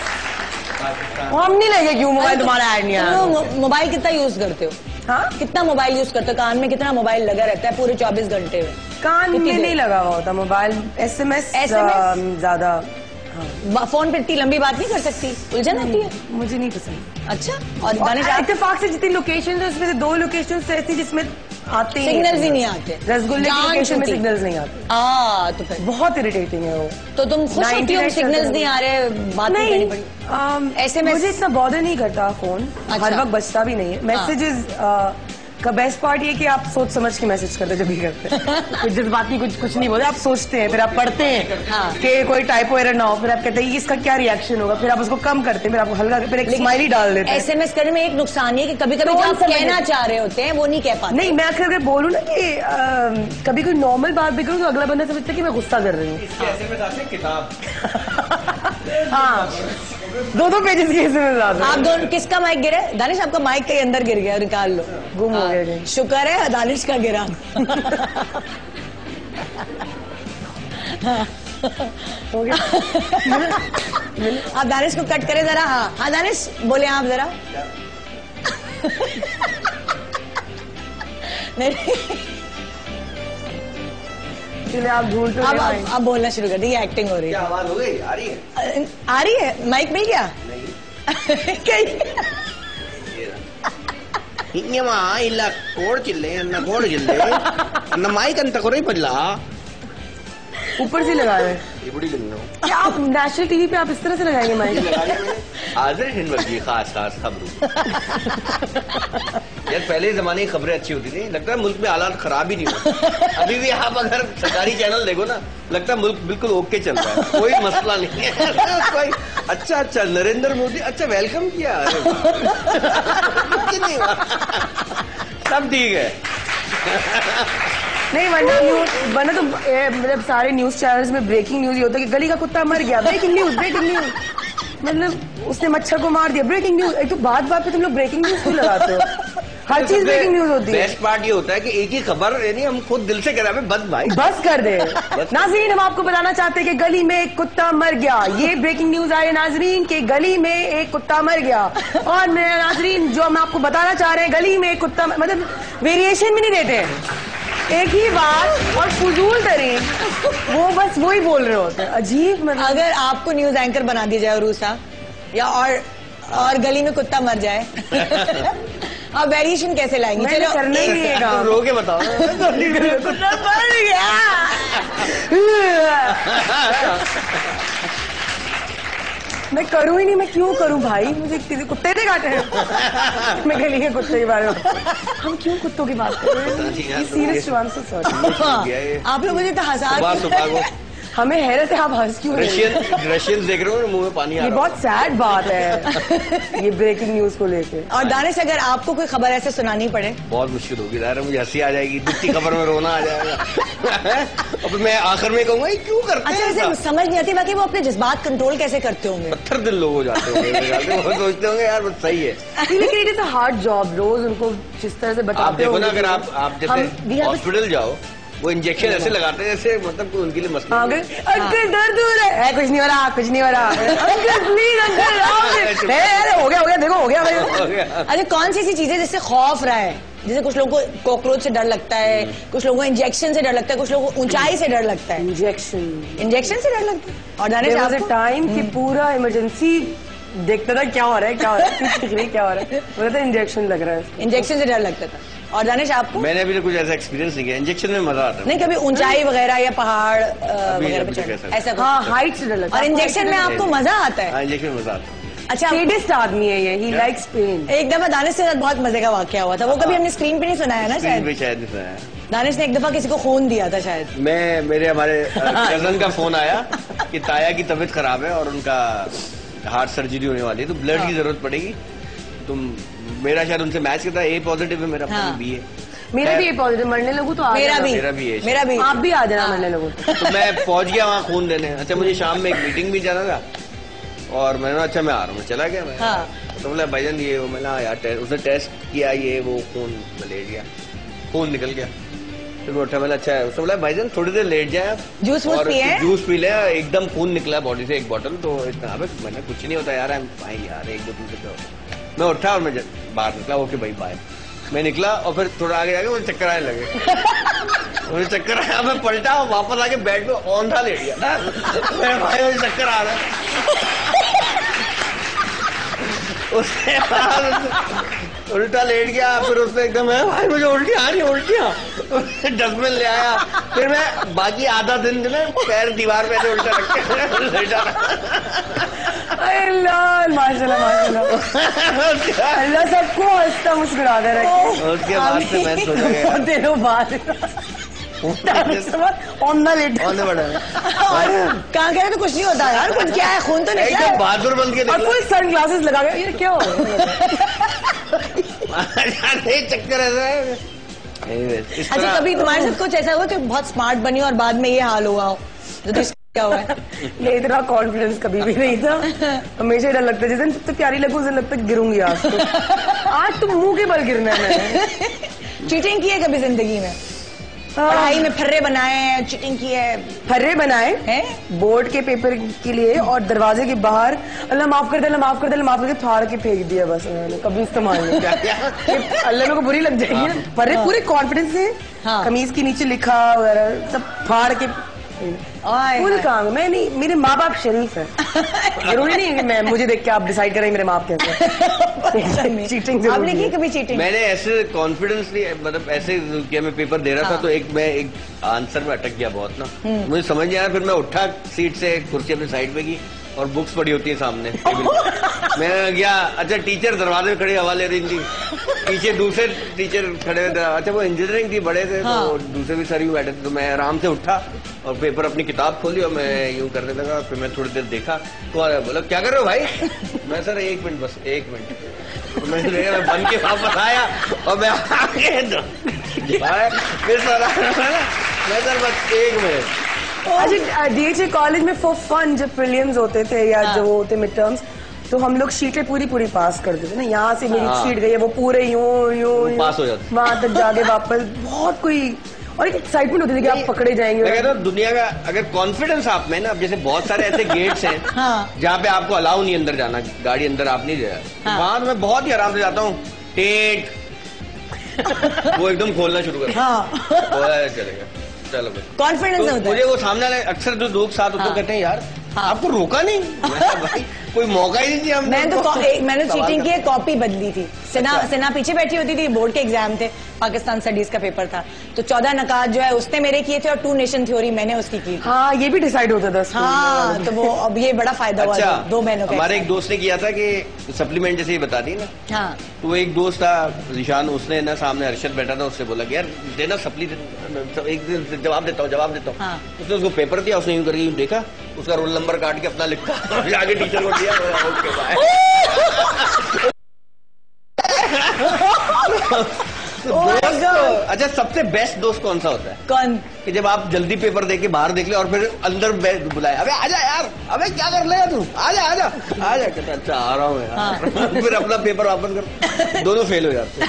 हम नहीं लेंगे क्यों मोबाइल, तुम्हारा एड नहीं आया। मोबाइल कितना यूज करते हो? हाँ, कितना मोबाइल यूज करते हो? कान में कितना मोबाइल लगा रहता है पूरे 24 घंटे में? कान में नहीं लगा हुआ होता मोबाइल, SMS ज्यादा। फोन पे इतनी लंबी बात नहीं कर सकती, उलझन आती है। मुझे नहीं पसंद। अच्छा, और दानिश आप इत्तेफाक से जितनी लोकेशन है उसमें से 2 लोकेशन ऐसी जिसमें आते ही सिग्नल्स ही नहीं आते, रसगुल्ले की लोकेशन में सिग्नल्स नहीं आते। तो फिर बहुत इरिटेटिंग है वो। तो तुम खुश होती हो सिग्नल्स नहीं आ रहे, बात नहीं करनी पड़ी? ऐसे में मुझे इतना बॉदर नहीं करता फोन, हर वक्त बजता भी नहीं है। मैसेजेस का बेस्ट पार्ट ये कि आप सोच समझ के मैसेज करते जब भी करते हैं। कुछ जज्बाती कुछ नहीं बोलते, आप सोचते हैं, फिर आप पढ़ते हैं कि कोई टाइपो एरर ना हो, फिर आप कहते हैं इसका क्या रिएक्शन होगा, फिर आप उसको कम करते हैं, फिर आप हल्का फिर एक स्माइली डाल देते हैं। SMS करने में एक नुकसान ये कि कभी कभी जो आप कहना चाह रहे होते हैं वो नहीं कह पाते। नहीं, मैं अगर बोलूँ ना कि कभी कोई नॉर्मल बात भी करूँ तो अगला बंदा समझता है कि मैं गुस्सा कर रही हूँ। किताब हाँ, 2 पेजेस की SMS आते हैं। आप दोनों किसका माइक गिरा? दानिश आपका माइक कहीं अंदर गिर गया, निकाल लो। गुम हो गया। शुक्र है दानिश का गिरा। हो गया। आप दानिश को कट करें जरा। हाँ दानिश बोले आप जरा। नहीं, आप ढूंढ तो अब बोलना शुरू कर दी, एक्टिंग हो रही है। क्या आवाज हो गई? आ रही है? आ रही है? माइक मिल गया? नहीं। ಹಿಂಗೆವಾ ಇಲ್ಲ ಕೋಡ್ಚಿಲ್ಲೆ ಅನ್ನ ಕೋಡ್ಚಿಲ್ಲೆ ಅನ್ನ ಮಾइक ಅಂತ ಕೊರೈ ಪಡ್ಲ ऊपर से लगा रहे हैं। ये बड़ी गन्ना क्या आप नेशनल टीवी पे आप इस तरह से लगाएंगे माइक? आजर हिंद वर्गी खास खबरों। यार पहले जमाने की खबरें अच्छी होती थी, लगता है मुल्क में हालात खराब ही नहीं होते। अभी भी आप अगर सरकारी चैनल देखो ना, लगता है मुल्क बिल्कुल ओके चल रहा है, कोई मसला नहीं है। कोई अच्छा नरेंद्र मोदी अच्छा वेलकम किया, नहीं सब ठीक है। नहीं, वरना तो मतलब सारे न्यूज चैनल्स में ब्रेकिंग न्यूज ये होता है कि गली का कुत्ता मर गया, ब्रेकिंग न्यूज मतलब उसने मच्छर को मार दिया, ब्रेकिंग न्यूज। एक तो बात पे तुम लोग ब्रेकिंग न्यूज क्यों लगाते हो? हर चीज ब्रेकिंग न्यूज होती है। बेस्ट पार्ट ये होता है कि एक ही खबर यानी हम खुद दिल से कह रहे हैं बस भाई बस कर दे। नाजरीन, हम आपको बताना चाहते हैं कि गली में एक कुत्ता मर गया। ये ब्रेकिंग न्यूज आए नाजरीन कि गली में एक कुत्ता मर गया। और नाजरीन, जो हम आपको बताना चाह रहे हैं, गली में एक कुत्ता, मतलब वेरिएशन भी नहीं देते हैं, एक ही बात और फजूल तरीन, वो बस वही बोल रहे होते हैं। अजीब। मतलब अगर आपको न्यूज एंकर बना दिया जाए रूसा, या और गली में कुत्ता मर जाए, अब वेरिएशन कैसे लाएंगे? चलो करना ही नहीं है काम। रो के बताओ। कुत्ता मर गया। मैं करूँ ही नहीं, मैं क्यों करूँ भाई? मुझे किसी कुत्ते ने काटे हैं। मैं गली के कुत्ते के बारे में हम क्यों कुत्तों की बात कर रहे हैं? Serious to answer, sorry. आप लोग मुझे तो हंसा, हमें हैरत है आप हंस क्यों रहे हैं? रशियन देख रहे हो, मुंह में पानी आ रहा है। ये बहुत सैड बात है, ये ब्रेकिंग न्यूज को लेके। और दानिश, अगर आपको कोई खबर ऐसे सुनानी पड़े, बहुत मुश्किल होगी यार, मुझे हंसी आ जाएगी, दुखी खबर में रोना आ जाएगा। और मैं आखिर में कहूंगा क्यों करते हैं? अच्छा, वैसे समझ नहीं आती बाकी वो अपने जज्बात कंट्रोल कैसे करते होंगे? पत्थर दिल लोग हो जाते होंगे, वो सोचते होंगे यार बस सही है। लेकिन it is a hard job, रोज उनको जिस तरह से बताते हो। आप देखो ना, अगर आप जैसे हॉस्पिटल जाओ, वो इंजेक्शन ऐसे लगाते हैं जैसे मतलब कोई उनके लिए मसला। अंकल दर्द हो रहा है, कुछ नहीं हो रहा, कुछ नहीं हो रहा। अंकल प्लीज, अंकल हो गया देखो, हो गया। अरे कौन सी ऐसी चीजें जिससे खौफ रहा है? जैसे कुछ लोगों को कॉकरोच से डर लगता है, कुछ लोगों को इंजेक्शन से डर लगता है, कुछ लोगों को ऊंचाई से डर लगता है। इंजेक्शन से डर लगता है। और दानिश, टाइम की पूरा इमरजेंसी देखता था क्या हो रहा है, क्या हो रहा है, बोला था इंजेक्शन लग रहा है। इंजेक्शन से डर लगता था। और दानिश, आपको? मैंने अभी तो कुछ ऐसा एक्सपीरियंस नहीं किया, इंजेक्शन में मजा आता है। नहीं, कभी ऊंचाई वगैरह या पहाड़ वगैरह पे चढ़ना, ऐसा? हाँ, हाइट से डर लगता है। और इंजेक्शन में आपको मजा आता है? हाँ, इंजेक्शन में मजा आता है। अच्छा, सेडिस्ट आदमी है ये, ही लाइक्स पेन। एक दफा दानिश के साथ बहुत मजे का वाकया हुआ था, वो कभी हमने स्क्रीन पे नहीं सुनाया ना शायद? शायद नहीं सुनाया। दानिश ने एक दफा किसी को खून दिया था शायद। मेरे हमारे कजन का फोन आया कि ताया की तबीयत खराब है और उनका हार्ट सर्जरी होने वाली है, तो ब्लड की जरूरत पड़ेगी। तुम मेरा शायद उनसे मैच करता है, A पॉजिटिव है मेरा, B है। मेरा भी A पॉजिटिव, मरने लगूं तो मेरा भी आप भी आ जाना मरने लगूं। तो मैं पहुंच गया वहाँ खून देने। अच्छा, मुझे शाम में एक मीटिंग भी जाना था और मैंने कहा अच्छा मैं आ रहा हूँ, चला गया मैं। हाँ। तो बोला भाईजान ये वो, मैंने यार उसने टेस्ट किया, ये वो खून लेट गया, खून निकल गया। फिर मैं उठा, मैंने अच्छा है। उसने बोला भाईजान थोड़ी देर लेट जाए, जूस वूस पिए, जूस पी ले, एकदम खून निकला बॉडी से एक बोतल, तो इतना मैंने कुछ नहीं होता यार, भाई यार एक बोतल से क्या होता। मैं उठा और मैं बाहर निकला, ओके भाई बाय। मैं निकला और फिर थोड़ा आगे जाके मुझे चक्कर आने लगे। मुझे चक्कर आया, मैं पलटा और वापस आके बेड पे औंधा लेट गया। मैं भाई मुझे चक्कर आ रहा है। उसके बाद उल्टा लेट गया, फिर उसने एकदम है भाई मुझे उल्टी आ रही, उल्टियाँ। डस्टबिन ले आया, फिर मैं बाकी आधा दिन जो है पैर दीवार पे ऐसे उल्टा रख के लेटा रहा। माशाल्लाह माशाल्लाह, अल्लाह सबको हंसता मुस्कुराता रखे। उसके बाद से मैं सोचा गया दिनों बाद औंधा लेटा कहाँ गए तो कुछ नहीं होता यार, कुछ क्या है, खून तो नहीं है। बहादुर बन के और कोई सन ग्लासेस लगा गया, ये क्या हो चक्कर ऐसा है। अच्छा कभी तुम्हारे साथ कुछ ऐसा हुआ कि बहुत स्मार्ट बनी और बाद में ये हाल हुआ हो, जो क्या हुआ है? नहीं, इतना कॉन्फिडेंस कभी भी नहीं था। हमेशा डर लगता है, जिस दिन सबसे प्यारी लगू उस दिन लगता है गिरूंगी आज तो। आज तो मुंह के बल गिरना है मैंने। चीटिंग की है कभी जिंदगी में? पढ़ाई में फर्रे बनाए हैं, चीटिंग की है? फर्रे बनाए हैं बोर्ड के पेपर के लिए, और दरवाजे के बाहर अल्लाह माफ कर दे, अल्लाह माफ कर दे, अल्लाह माफ कर दे फाड़ के फेंक दिया बस मैंने, कभी इस्तेमाल नहीं किया। अल्लाह मेरे को बुरी लग जाएगी। फर्रे पूरे कॉन्फिडेंस से कमीज के नीचे लिखा वगैरह सब फाड़ के फुल काम। मैं नहीं, मेरे माँ बाप शरीफ है, जरूरी नहीं है कि मैं मुझे देख के आप डिसाइड करें मेरे माँ बाप कैसे। चीटिंग आपने की कभी चीटिंग? मैंने ऐसे कॉन्फिडेंस नहीं, मतलब ऐसे किया, मैं पेपर दे रहा था तो मैं एक आंसर में अटक गया बहुत ना, मुझे समझ नहीं आया। फिर मैं उठा सीट से, कुर्सी अपनी साइड पे की और बुक्स पड़ी होती है सामने टेबल। मैं गया, अच्छा टीचर दरवाजे में खड़ी हवा ले रही थी, पीछे दूसरे टीचर खड़े थे, अच्छा वो इंजीनियरिंग थी, बड़े थे तो दूसरे भी सर यूँ बैठे थे। तो मैं आराम से उठा और पेपर अपनी किताब खोली और मैं यूँ करने लगा। फिर मैं थोड़ी देर देखा तो बोला क्या कर रहे हो भाई? मैं सर 1 मिनट, बस 1 मिनट। तो मैं बन के वापस आया और मैं आगे फिर सर मैं सर बस 1 मिनट। अच्छा डीएचए कॉलेज में फॉर फन जब प्रीलिम्स होते थे या जो होते मिड टर्म्स, तो हम लोग शीटें पूरी पास कर देते ना, यहाँ से मेरी शीट गई है वो पूरे यूं पास हो जाते, वहां तक जाके वापस बहुत कोई, और एक एक्साइटमेंट होती थी कि आप पकड़े जाएंगे। मैं कहता हूँ दुनिया का अगर कॉन्फिडेंस आप में ना, जैसे बहुत सारे ऐसे गेट्स हैं जहाँ पे आपको अलाउ नहीं अंदर जाना, गाड़ी अंदर आप नहीं जाए, वहां तो मैं बहुत ही आराम से जाता हूँ, टेट वो एकदम खोलना शुरू कर चलेगा, चलो कॉन्फिडेंस तो होता है। मुझे वो सामने वाले अक्सर जो लोग साथ होते कहते हैं यार आपको रोका नहीं, भाई कोई मौका ही नहीं दिया हमने। मैंने चीटिंग की है, कॉपी बदली थी। सिन्हा पीछे बैठी होती थी, बोर्ड के एग्जाम थे, पाकिस्तान स्टडीज का पेपर था, तो 14 नकात जो है उसने मेरे किए थे और 2 नेशन थ्योरी मैंने उसकी की। हाँ ये भी डिसाइड होता था। हाँ तो वो अब ये बड़ा फायदा हुआ। अच्छा, 2 महीनों का। हमारे एक दोस्त ने किया था कि सप्लीमेंट जैसे ही बता दी ना, हाँ तो एक दोस्त था निशान, उसने ना सामने अरशद बैठा था, उससे बोला कि यार देना सप्ली, एक दिन जवाब देता हूँ। हाँ। उसने उसको पेपर दिया, उसने यूं करके देखा, उसका रोल नंबर काट के अपना लिखा और आगे टीचर को दिया। Okay bye. अच्छा सबसे बेस्ट दोस्त कौन सा होता है? कौन? कि जब आप जल्दी पेपर देके बाहर निकले और फिर अंदर बुलाए, अबे आजा यार, अबे क्या कर रहे तू, आजा कहता अच्छा आ रहा हूँ यार। फिर अपना पेपर वापस कर, दोनों फेल हो जाते।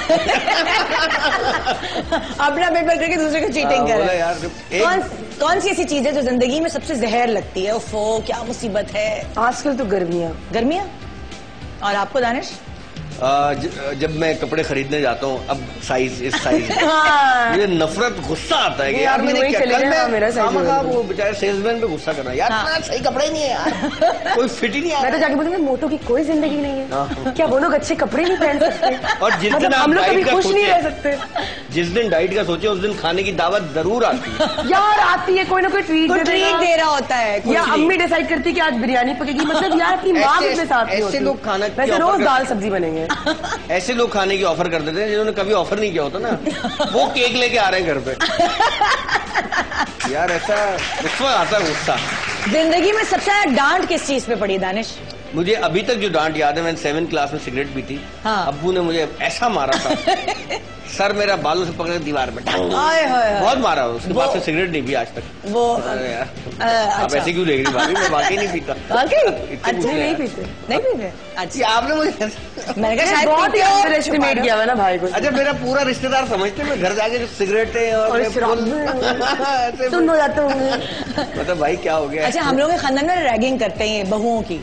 अपना पेपर करके दूसरे को चीटिंग कर यार। कौन सी ऐसी चीज है जो जिंदगी में सबसे जहर लगती है? उफ़ो क्या मुसीबत है। आजकल तो गर्मियाँ। और आपको दानिश? जब मैं कपड़े खरीदने जाता हूँ, अब इस साइज मुझे नफरत, गुस्सा आता है कि यार मैंने क्या, वो बेचारे सेल्समैन पे गुस्सा करना, यार सही कपड़े नहीं है यार, कोई फिट ही नहीं है। मैं तो जाके बोलूंगा मोटो की कोई जिंदगी नहीं है, क्या वो लोग अच्छे कपड़े नहीं पहन सकते? और जिस दिन हम लोग कभी खुश नहीं रह सकते। जिस दिन डाइट का सोचे उस दिन खाने की दावत जरूर आती है। यार आती है, कोई ना कोई ट्रीट दे रहा होता है, या अम्मी डिसाइड करती है कि आज बिरयानी पकेगी, मतलब यार अपनी माँ भी अपने साथ ऐसे लोग खाना, वैसे रोज दाल सब्जी बनेंगे। ऐसे लोग खाने की ऑफर कर देते हैं जिन्होंने कभी ऑफर नहीं किया होता ना, वो केक लेके आ रहे हैं घर पे। यार ऐसा गुस्सा आता है, गुस्सा। जिंदगी में सबसे ज्यादा डांट किस चीज पे पड़ी दानिश? मुझे अभी तक जो डांट याद है, मैंने 7th क्लास में सिगरेट पी थी। हाँ। अब्बू ने मुझे ऐसा मारा था सर मेरा बालों से पकड़ दीवार में बहुत मारा। उसके बाद से सिगरेट नहीं पी आज तक। वो आप ऐसे क्यों देख रही भाभी? मैं वाकई नहीं पीता। अच्छा नहीं पीते? नहीं पीते? अच्छा आपने मुझे मैंने कहा शायद बहुत ही एस्टिमेट किया हुआ ना भाई को। अच्छा मेरा पूरा रिश्तेदार समझते मैं घर जाके जो सिगरेट है और सुन हो जाता हूँ मतलब भाई क्या हो गया। अच्छा हम लोग खानदान में रैगिंग करते हैं बहुओं की,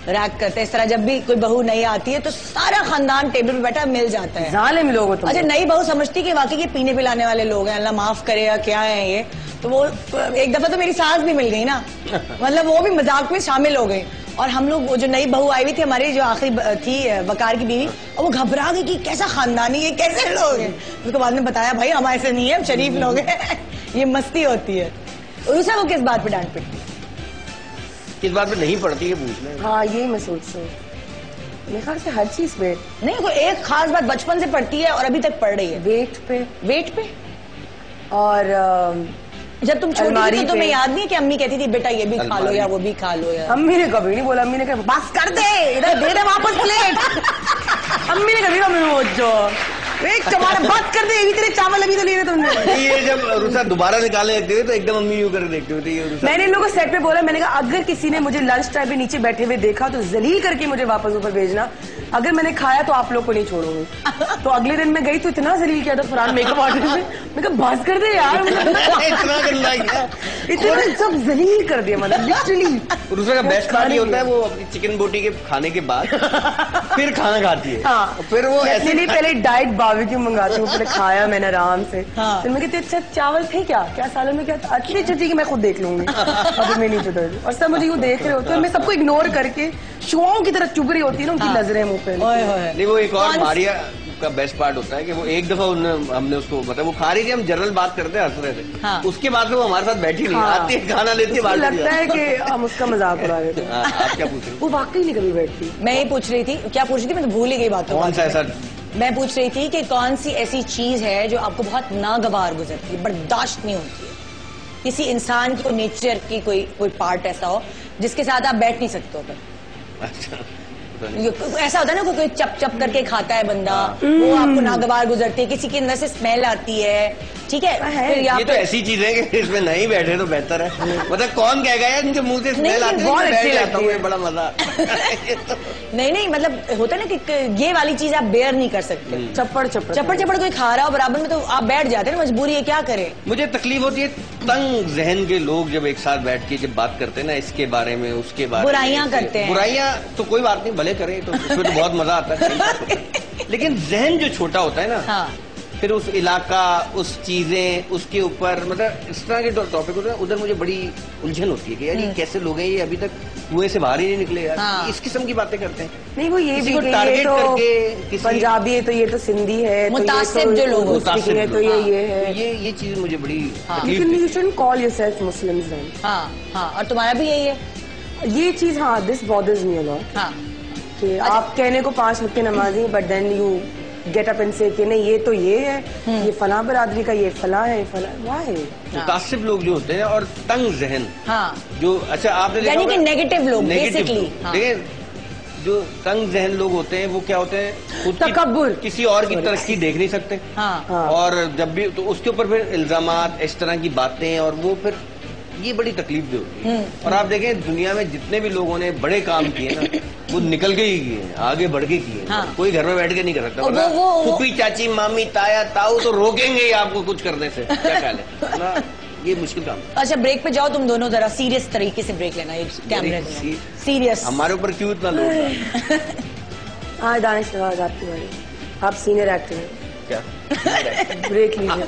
रैग करते हैं इस तरह। जब भी कोई बहू नई आती है तो सारा खानदान टेबल पे बैठा मिल जाता है। जालिम लोग हो तुम। अच्छा नई बहू समझती कि वाकई ये पीने पिलाने वाले लोग हैं, अल्लाह माफ करेगा क्या है ये। तो वो एक दफा तो मेरी सास भी मिल गई ना, मतलब वो भी मजाक में शामिल हो गई। और हम लोग वो जो नई बहू आई हुई थी हमारी जो आखिरी थी वकार की बीवी, और वो घबरा गई कि कैसा खानदानी है, कैसे लोग हैं। उसको बाद में बताया भाई हम ऐसे नहीं है, हम शरीफ लोग हैं ये मस्ती होती है। उसे वो किस बात पे डांट पिटती? किस बात पे नहीं पड़ती है पूछना। हाँ यही मैं सोचती हूँ, मेरे ख्याल से हर चीज पे नहीं। कोई एक खास बात बचपन से पड़ती है और अभी तक पढ़ रही है? वेट पे और जब तुम छोटी थी तो तुम्हें याद नहीं कि अम्मी कहती थी बेटा ये भी खा लो या वो भी खा लो? या अम्मी ने कभी नहीं बोला। अम्मी ने कहा बस कर दे, इधर दे दे वापस प्लेट। अम्मी ने कभी तुम्हारा बात कर दे, तेरे चावल अभी तो ले रहे तुमने। ये जब रुसा दोबारा निकालने लगते हुए तो एकदम अम्मी यूं करके देखते होते। मैंने इन लोगों को सेट पे बोला, मैंने कहा अगर किसी ने मुझे लंच टाइम पे नीचे बैठे हुए देखा तो जलील करके मुझे वापस ऊपर भेजना। अगर मैंने खाया तो आप लोग को नहीं छोड़ूंगी। तो अगले दिन मैं गई तो इतना जलील किया था फरहान मेकअप आर्टिस्ट ने, मैं कहा बस कर दे यार इतना सब जलील कर दिया मतलब लिटरली। रुसा का बेस्ट पार्ट ये होता है वो अपनी चिकन बोटी के खाने के बाद फिर खाना खाती है। हाँ फिर वो ऐसे नहीं, पहले डाइट बारबेक्यू मंगाती हूँ, पहले खाया मैंने आराम से। हाँ। फिर मैं कहती अच्छा चावल थे क्या सालन में क्या था? अच्छी ठीक है मैं खुद देख लूंगी अभी मैं नहीं चुतर। और सब मुझे यूँ देख रहे होते हैं, मैं सबको इग्नोर करके शुआओं की तरह चुभ रही होती है ना, उनकी नजरें मुंह पे। नहीं वो एक और मारिया का बेस्ट पार्ट होता है कि वो एक दफा हमने उसको मतलब वो खा रही थी, हम जनरल बात करते हैं हंस रहे थे। हाँ। उसके बाद वो हमारे साथ बैठी नहीं। हाँ। आती है खाना लेती है, लगता है कि हम उसका मजाक उड़ा रहे थे। आप क्या पूछ रही? वो वाकई नहीं कभी बैठती। मैं ये पूछ रही थी, क्या पूछ रही थी मैं तो भूल ही गई बात। कौन सा ऐसा? मैं पूछ रही थी कि कौन सी ऐसी चीज है जो आपको बहुत नागवार गुजरती है, बर्दाश्त नहीं होती है, किसी इंसान की नेचर की कोई पार्ट ऐसा हो जिसके साथ आप बैठ नहीं सकते हो। अच्छा ऐसा होता है ना कोई चप चप करके खाता है बंदा, वो आपको नागवार गुजरती है, किसी के अंदर से स्मेल आती है, ठीक है। ये तो ऐसी चीज है कि इसमें नहीं बैठे तो बेहतर है। मतलब कौन कहेगा यार इनके मुंह से स्मेल आती है, बहुत अच्छी लगती है, बड़ा मजा। नहीं मतलब होता है ना कि ये वाली चीज आप बेयर नहीं कर सकते। चप्पड़ कोई खा रहा हो बराबर में तो आप बैठ जाते हैं, मजबूरी है क्या करें। मुझे तकलीफ होती है तंग जहन के लोग जब एक साथ बैठ के जब बात करते हैं ना, इसके बारे में उसके बारे में बुराइयां करते हैं। बुराइयां तो कोई बात नहीं, भले करें तो उसमें तो बहुत मजा आता है। लेकिन जहन जो छोटा होता है ना, हाँ। फिर उस इलाका, उस चीजें, उसके ऊपर मतलब इस तरह के टॉपिक होते हैं, उधर मुझे बड़ी उलझन होती है कि यार ये कैसे लोग हैं, ये अभी तक कुएं से बाहर ही नहीं निकले यार। हाँ। इस किस्म की बातें करते हैं। नहीं वो ये भी टारगेट तो करके पंजाबी है तो ये तो सिंधी है, मुतासिब जो लोग है तो ये है, ये चीज मुझे बड़ी लेकिन you shouldn't call yourself Muslims then. हाँ और तुम्हारा भी यही है ये चीज। हाँ this bothers me a lot कि आप कहने को 5 वक्त की नमाजी but then you get up and say कि नहीं ये तो ये है, ये फला बरादरी का, ये फला है, फला वाह। मुतासिब लोग जो होते हैं और तंग जहन जो, अच्छा आपने यानी कि नेगेटिव लोग बेसिकली। देखिए जो तंग जहन लोग होते हैं वो क्या होते हैं, खुद तकब्बुर, किसी और की तरक्की देख नहीं सकते। और जब भी तो उसके ऊपर फिर इल्जामात, इस तरह की बातें, और वो फिर ये बड़ी तकलीफ भी होती है। और आप देखें दुनिया में जितने भी लोगों ने बड़े काम किए ना वो निकल के ही किए, आगे बढ़ के किए। कोई घर में बैठ के नहीं कर सकता। फूफी, चाची, मामी, ताया, ताऊ तो रोकेंगे ही आपको कुछ करने से। क्या ख्याल है? ये मुश्किल काम। अच्छा ब्रेक पे जाओ तुम दोनों, जरा सीरियस तरीके से ब्रेक लेना, ये कैमरे सीरियस। हमारे ऊपर क्यों इतना लोड है? हाँ दानिश नवाज आपकी बारी, आप सीनियर एक्टर हैं। क्या ब्रेक लीजिए।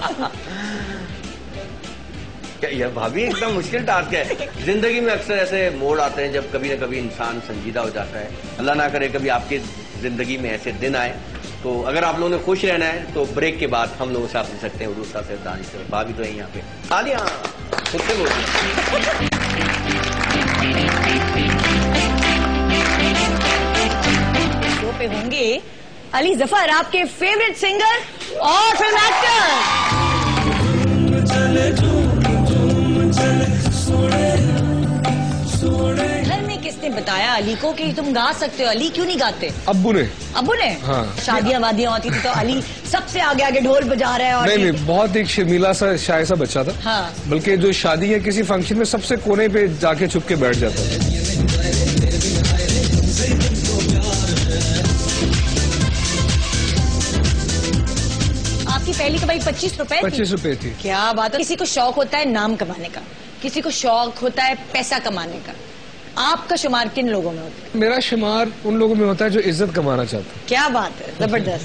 क्या यह भाभी एकदम मुश्किल टास्क है। जिंदगी में अक्सर ऐसे मोड़ आते हैं जब कभी न कभी इंसान संजीदा हो जाता है। अल्लाह ना करे कभी आपकी जिंदगी में ऐसे दिन आए। तो अगर आप लोगों ने खुश रहना है तो ब्रेक के बाद हम लोगों से आप मिल सकते हैं। उर्दू से दानिश से भाभी तो है यहाँ पे। तालियां खुद से बोलिए। शो पे होंगे अली जफर, आपके फेवरेट सिंगर और फिल्म एक्टर। घर में किस ने बताया अली को कि तुम गा सकते हो, अली क्यों नहीं गाते? अब्बू ने। अब्बू ने? हाँ। शादियां वादियां होती थी तो अली सबसे आगे आगे ढोल बजा रहा है। और नहीं, बहुत एक शर्मीला सा शाय सा बच्चा था। हाँ। बल्कि जो शादी है किसी फंक्शन में सबसे कोने पे जाके छुप के बैठ जाता था। आपकी पहली कमाई 25 रुपए? 25 रुपए थी। क्या बात है। किसी को शौक होता है नाम कमाने का, किसी को शौक होता है पैसा कमाने का। आपका शुमार किन लोगों में होता है? मेरा शुमार उन लोगों में होता है जो इज्जत कमाना चाहता है। क्या बात है, जबरदस्त।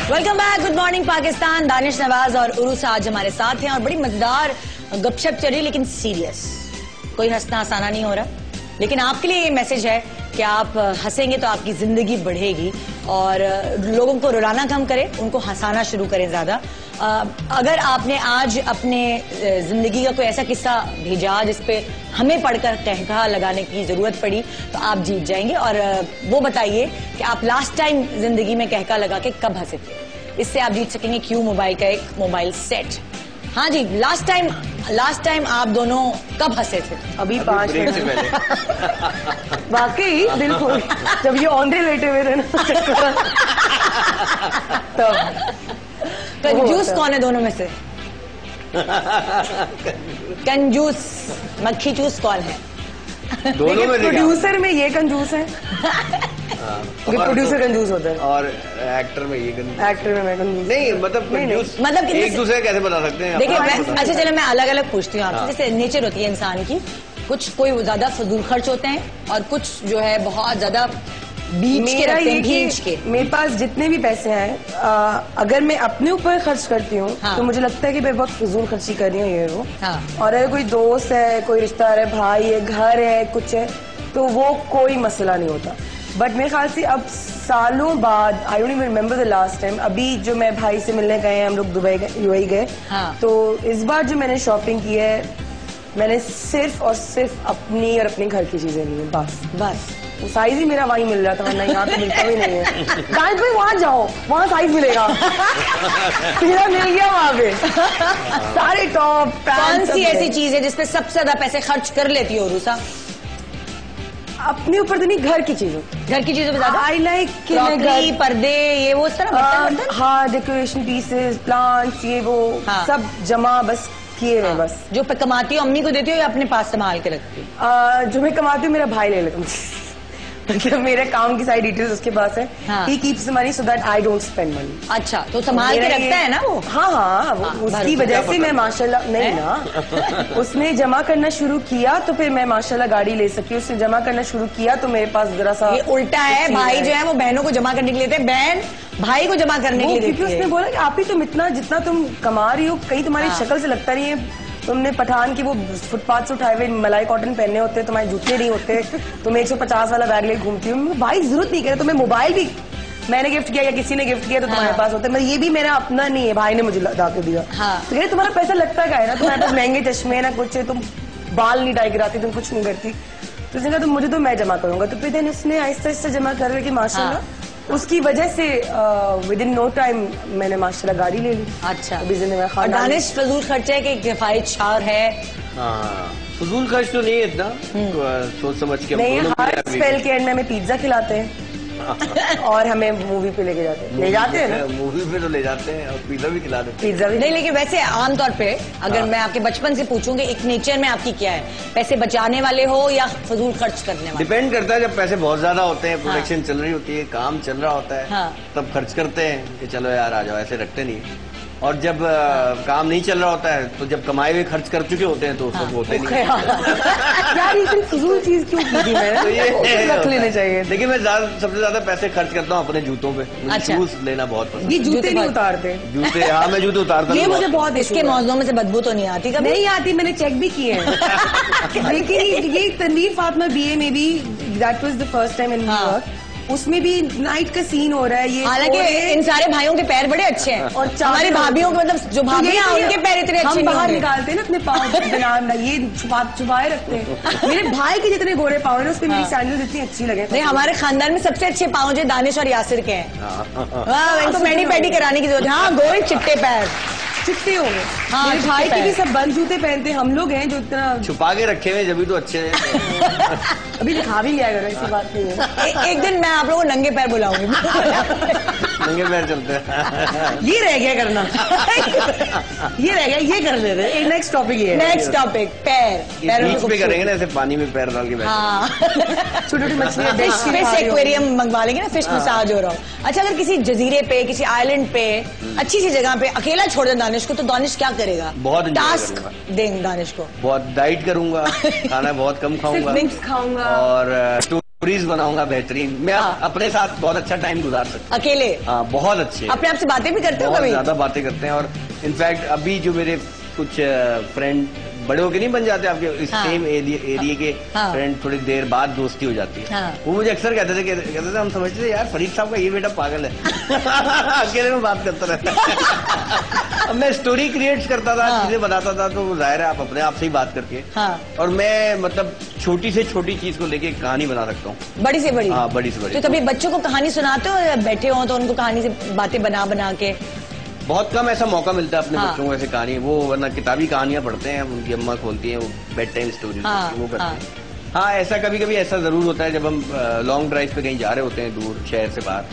Welcome back, good morning Pakistan. Danish Nawaz और उरूस आज हमारे साथ हैं और बड़ी मजेदार गपशप चल रही, लेकिन सीरियस। कोई हंसना हंसाना नहीं हो रहा, लेकिन आपके लिए ये मैसेज है कि आप हंसेंगे तो आपकी जिंदगी बढ़ेगी और लोगों को रुलाना कम करें, उनको हंसाना शुरू करें ज्यादा। अगर आपने आज अपने जिंदगी का कोई ऐसा किस्सा भेजा जिसपे हमें पढ़कर कहका लगाने की जरूरत पड़ी तो आप जीत जाएंगे। और वो बताइए कि आप लास्ट टाइम जिंदगी में कहका लगा के कब हंसे थे। इससे आप जीत सकेंगे क्यू मोबाइल का एक मोबाइल सेट। हाँ जी, लास्ट टाइम आप दोनों कब हंसे थे? अभी 5 मिनट से पहले। वाकई दिल खोल जब ये औंधे लेटे हुए थे ना तब। कंजूस कौन है दोनों में से? कंजूस मक्खी चूस कौन है? दोनों में प्रोड्यूसर में ये कंजूस है। प्रोड्यूसर कंजूस होता है और एक्टर में ये कंजूस। एक्टर में मैं कंजूस नहीं, मतलब एक दूसरे कैसे बता सकते हैं? देखिए अच्छा चलो मैं अलग अलग पूछती हूँ आपसे। हाँ। जैसे नेचर होती है इंसान की, कुछ कोई ज्यादा फजूल खर्च होते हैं और कुछ जो है बहुत ज्यादा बीच के रखते हैं, बीच के। मेरे पास जितने भी पैसे हैं अगर मैं अपने ऊपर खर्च करती हूँ हाँ। तो मुझे लगता है कि मैं बहुत फजूल खर्ची कर रही हूँ ये वो। हाँ। और अगर कोई दोस्त है, कोई रिश्तेदार है, भाई है, घर है, कुछ है, तो वो कोई मसला नहीं होता। बट मेरे ख्याल से अब सालों बाद, I don't even remember the last time, अभी जो मैं भाई से मिलने गए हैं, हम लोग दुबई यूएई गए। हाँ। तो इस बार जो मैंने शॉपिंग की है, मैंने सिर्फ और सिर्फ अपनी और अपने घर की चीजें ली हैं बस। वो साइज ही मेरा वहीं मिल रहा था, वरना यहाँ तो मिलता भी नहीं है। कहीं पे वहाँ जाओ, वहाँ साइज मिलेगा। मेरा मिल गया वहाँ पे सारे टॉप कौन सी ऐसी चीज है जिसपे सबसे ज्यादा पैसे खर्च कर लेती हो रूसा? अपने ऊपर तो नहीं, घर की चीजों पे ज्यादा। आई लाइक क्रॉकरी, पर्दे, ये वो इस तरह बर्तन? हाँ, डेकोरेशन पीसेस, प्लांट्स, ये वो हाँ। सब जमा बस किए हुए बस। जो कमाती हो अम्मी को देती हो या अपने पास संभाल के रखती हो? जो मैं कमाती हूँ मेरा भाई ले लेता हूँ। मतलब मेरे काम की सारी डिटेल्स उसके पास है। हाँ। He keeps the money so that I don't spend money। अच्छा, तो संभाल के रखता है ना वो? हाँ, उसकी वजह से मैं माशाल्लाह नहीं ना उसने जमा करना शुरू किया तो फिर मैं माशाल्लाह गाड़ी ले सकी। उसने जमा करना शुरू किया तो मेरे पास जरा सा ये उल्टा है। भाई जो है वो बहनों को जमा करने के लिए देते हैं, बहन भाई को जमा करने के लिए देती है। उसने बोला कि आप ही तुम इतना जितना तुम कमा रही हो, कहीं तुम्हारी शक्ल से लगता नहीं है तुमने पठान की वो फुटपाथ से उठाए हुए मलाई कॉटन पहने होते, तुम्हारे जूते नहीं होते, तुम 150 वाला बैग ले घूमती हो। भाई जरूरत नहीं करे, तुम्हें मोबाइल भी मैंने गिफ्ट किया या किसी ने गिफ्ट किया तो तुम्हारे पास होता है। मतलब ये भी मेरा अपना नहीं है, भाई ने मुझे ला के दिया। हाँ। तो कहते तुम्हारा पैसा लगता क्या है ना, तुम्हारे पास महंगे चश्मे ना कुछ है, तुम बाल नहीं डाई गिराती, तुम कुछ नहीं करती। तो उसने कहा तो मुझे तो मैं जमा करूंगा। तो फिर दिन उसने आहिस्ता आहिस्ता जमा कर कि माशाल्लाह उसकी वजह से विद इन नो टाइम मैंने माशाल्लाह गाड़ी ले ली। अच्छा। और दानिश फजूल खर्चे के किफायत शार है? हाँ, फजूल खर्च तो नहीं है इतना, सोच समझ के। नहीं, हर स्पेल के एंड में हमें पिज्जा खिलाते हैं और हमें मूवी पे लेके जाते हैं। ले जाते हैं ना मूवी पे तो ले जाते हैं और पिज्जा भी खिला देते हैं। पिज्जा भी नहीं, लेकिन वैसे आमतौर पे अगर मैं आपके बचपन से पूछूंगी एक नेचर में आपकी क्या है, पैसे बचाने वाले हो या फजूल खर्च करने वाले? डिपेंड करता है, जब पैसे बहुत ज्यादा होते हैं, प्रोडक्शन चल रही होती है, काम चल रहा होता है, हाँ। तब खर्च करते हैं कि चलो यार आ जाओ, ऐसे रखते नहीं। और जब काम नहीं चल रहा होता है तो जब कमाए हुए खर्च कर चुके होते हैं तो उसको होते नहीं। यार ये फजूल चीज क्यों की थी मैंने? तो ये रख लेने चाहिए। देखिए मैं सबसे ज्यादा पैसे खर्च करता हूँ अपने जूतों पे। मुझे अच्छा। शूज लेना बहुत पसंद। ये जूते नहीं उतारते? जूते, हाँ मैं जूते उतारता। ये मुझे बहुत इसके मौजों में से बदबू तो नहीं आती? कभी नहीं आती, मैंने चेक भी किए हैं। लेकिन ये तनवीर फातिमा BA में भी that was the first time in New York उसमें भी नाइट का सीन हो रहा है ये। हालांकि इन सारे भाइयों के पैर बड़े अच्छे हैं और हमारी भाभियों के मतलब जो भाभियां उनके पैर इतने अच्छे नहीं बाहर निकालते हैं ना अपने पाँव, ये छुपाए रखते हैं। मेरे भाई के जितने गोरे पाँव है ना, उसमें मेरी सैंडल्स इतनी अच्छी लगे। नहीं, हमारे खानदान में सबसे अच्छे पाँव जो दानिश और यासिर के हैं। हाँ, इनको मैडी पैडी कराने की जरूरत है। हाँ, गोरे चिट्टे पैर, चिट्टे हो गए। हाँ, मेरे भाई के भी सब बंद जूते पहनते हैं। हम लोग हैं जो इतना छुपा के रखे हुए, जब भी तो अच्छे हैं। अभी दिखा भी लिया करो, ऐसी बात नहीं है। एक दिन मैं आप लोगों को नंगे पैर बुलाऊंगी। नंगे पैर चलते हैं। ये रह गया करना, ये रह गया, ये कर लेते हैं। नेक्स्ट टॉपिक ये, नेक्स्ट टॉपिक पैर। बीच पे करेंगे ना, ऐसे पानी में पैर डाल के बैठे। हाँ, छोटी छोटी मछलियाँ, फिश एक्वेरियम मंगवा लेंगे ना, फिश मसाज हो रहा हो। अच्छा, अगर किसी जजीरे पे, किसी आइलैंड पे, अच्छी सी जगह पे अकेला छोड़ दें दानिश को, तो दानिश क्या करेगा? बहुत टास्क देंगे दानिश को। बहुत डाइट करूंगा, खाना बहुत कम खाऊंगा, ड्रिंक्स खाऊंगा और स्टोरीज बनाऊंगा बेहतरीन। मैं अपने साथ बहुत अच्छा टाइम गुजार सकता हूँ अकेले। हाँ, बहुत अच्छे। अपने आप से बातें भी करते हो बहुत कभी? ज्यादा बातें करते हैं। और इनफैक्ट अभी जो मेरे कुछ फ्रेंड बड़े होके नहीं बन जाते आपके इस सेम एरिया के फ्रेंड, थोड़ी देर बाद दोस्ती हो जाती है। वो मुझे अक्सर कहते थे हम समझते थे यार फरीद साहब का ये बेटा पागल है। अकेले में बात करता रहता है। अब मैं स्टोरी क्रिएट करता था, चीजें बताता था, तो जाहिर है आप अपने आप से ही बात करके। और मैं मतलब छोटी से छोटी चीज को लेके कहानी बना सकता हूँ, बड़ी से बड़ी। हाँ, बड़ी से बड़ी। तो कभी बच्चों को कहानी सुनाते हो या बैठे हो तो उनको कहानी से बातें बना बना के? बहुत कम ऐसा मौका मिलता है अपने बच्चों को ऐसे कहानी, वो वरना किताबी कहानियां पढ़ते हैं, उनकी अम्मा खोलती हैं, वो बेड टाइम स्टोरी वो करते हैं। हाँ, ऐसा कभी कभी ऐसा जरूर होता है जब हम लॉन्ग ड्राइव पे कहीं जा रहे होते हैं दूर शहर से बाहर,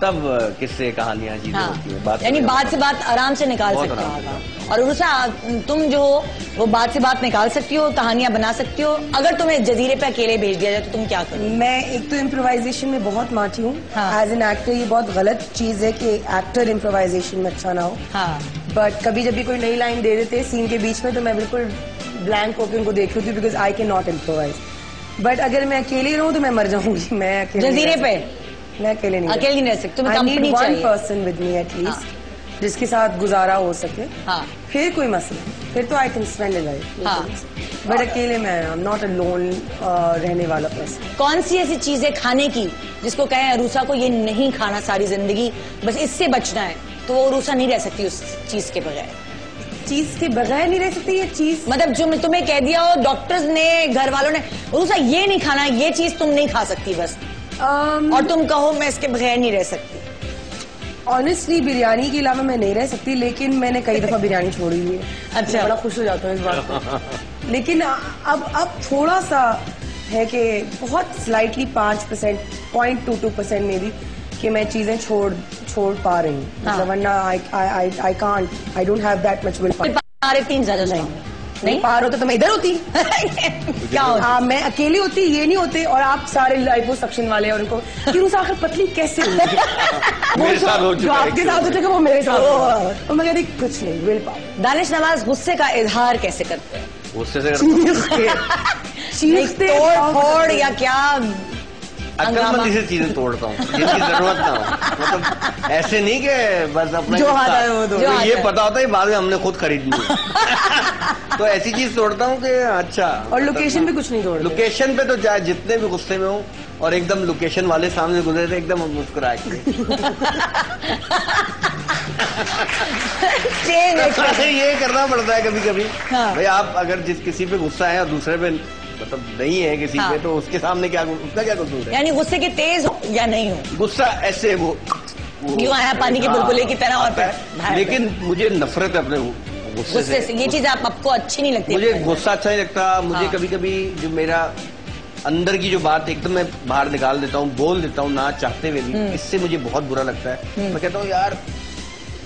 तब किससे कहानियां चीजें होती है। बात यानी बात से बात आराम से निकाल सकते हो। और उर्सा, तुम जो हो वो बात से बात निकाल सकती हो, कहानियां बना सकती हो। अगर तुम्हें जजीरे पे अकेले भेज दिया जाए तो तुम क्या करो? मैं एक तो इम्प्रोवाइजेशन में बहुत माटी हूँ। एज एन एक्टर ये बहुत गलत चीज है कि एक्टर इम्प्रोवाइजेशन में अच्छा ना हो। बट कभी जब भी कोई नई लाइन दे देते सीन के बीच में, तो मैं बिल्कुल ब्लैंक होकर उनको देख रही थी, because I can not improvise. But अगर मैं अकेली रहूँ तो मैं मर जाऊंगी। मैं अकेले जजीरे पे मैं अकेले नहीं रह सकती। तुम्हें कंपनी चाहिए, one person with me at least, जिसके साथ गुजारा हो सके। फिर कोई मसला, फिर तो I can spend life. But अकेले मैं I am not a loan रहने वाला पर्सन। कौन सी ऐसी चीज है खाने की जिसको कहें अरूसा को ये नहीं खाना सारी जिंदगी, बस इससे बचना है, तो वो अरूसा नहीं रह सकती उस चीज के बगैर? चीज के बगैर नहीं रह सकती ये चीज? मतलब जो तुम्हें कह दिया हो डॉक्टर्स ने, घर वालों ने, अरूसा ये नहीं खाना, ये चीज तुम नहीं खा सकती बस, और तुम कहो मैं इसके बगैर नहीं रह सकती। ऑनेस्टली बिरयानी के अलावा मैं नहीं रह सकती, लेकिन मैंने कई दफा बिरयानी छोड़ी हुई है। अच्छा, बड़ा खुश हो जाता हूँ इस बात पर। लेकिन अब थोड़ा सा है कि बहुत स्लाइटली 5%, 0.22% में भी कि मैं चीजें छोड़ पा रही हूँ। मतलब वरना I can't, I don't have that much will power. 3 ज्यादा नहीं पार होता तो मैं इधर होती। क्या होता? मैं अकेली होती, ये नहीं होते, और आप सारे लाइपोसक्शन वाले, और उनको कि उस आखिर पतली कैसे हुई? जो आपके साथ होते वो मेरे साथ हो। तो मैं कहती कुछ नहीं, विल पावर। दानिश नवाज गुस्से का इजहार कैसे करते हैं? गुस्से से चीखते तोड़ या क्या? अक्लमंदी से चीजें तोड़ता हूँ जिसकी जरूरत ना हो। मतलब ऐसे नहीं कि बस अपना जो आता है वो तो ये पता होता है बाद में हमने खुद खरीदनी है। तो ऐसी चीज तोड़ता हूँ कि अच्छा। और लोकेशन पे कुछ नहीं तोड़ता? लोकेशन पे तो चाहे जितने भी गुस्से में हूँ, और एकदम लोकेशन वाले सामने गुजरे थे एकदम मुस्कुरा के। ये करना पड़ता है कभी कभी। भाई आप अगर किसी पे गुस्सा है और दूसरे पे मतलब नहीं है किसी पे, तो उसके सामने क्या, उसका क्या कसूर है? यानी गुस्से के तेज हो या नहीं हो? गुस्सा ऐसे वो यूं आया पानी के बुलबुले की तरह, और लेकिन मुझे नफरत है अपने गुस्से से। ये चीज आपको अच्छी नहीं लगती? मुझे गुस्सा अच्छा नहीं लगता। मुझे कभी कभी जो मेरा अंदर की जो बात एकदम मैं बाहर निकाल देता हूँ, बोल देता हूँ ना चाहते हुए भी, इससे मुझे बहुत बुरा लगता है। मैं कहता हूँ यार,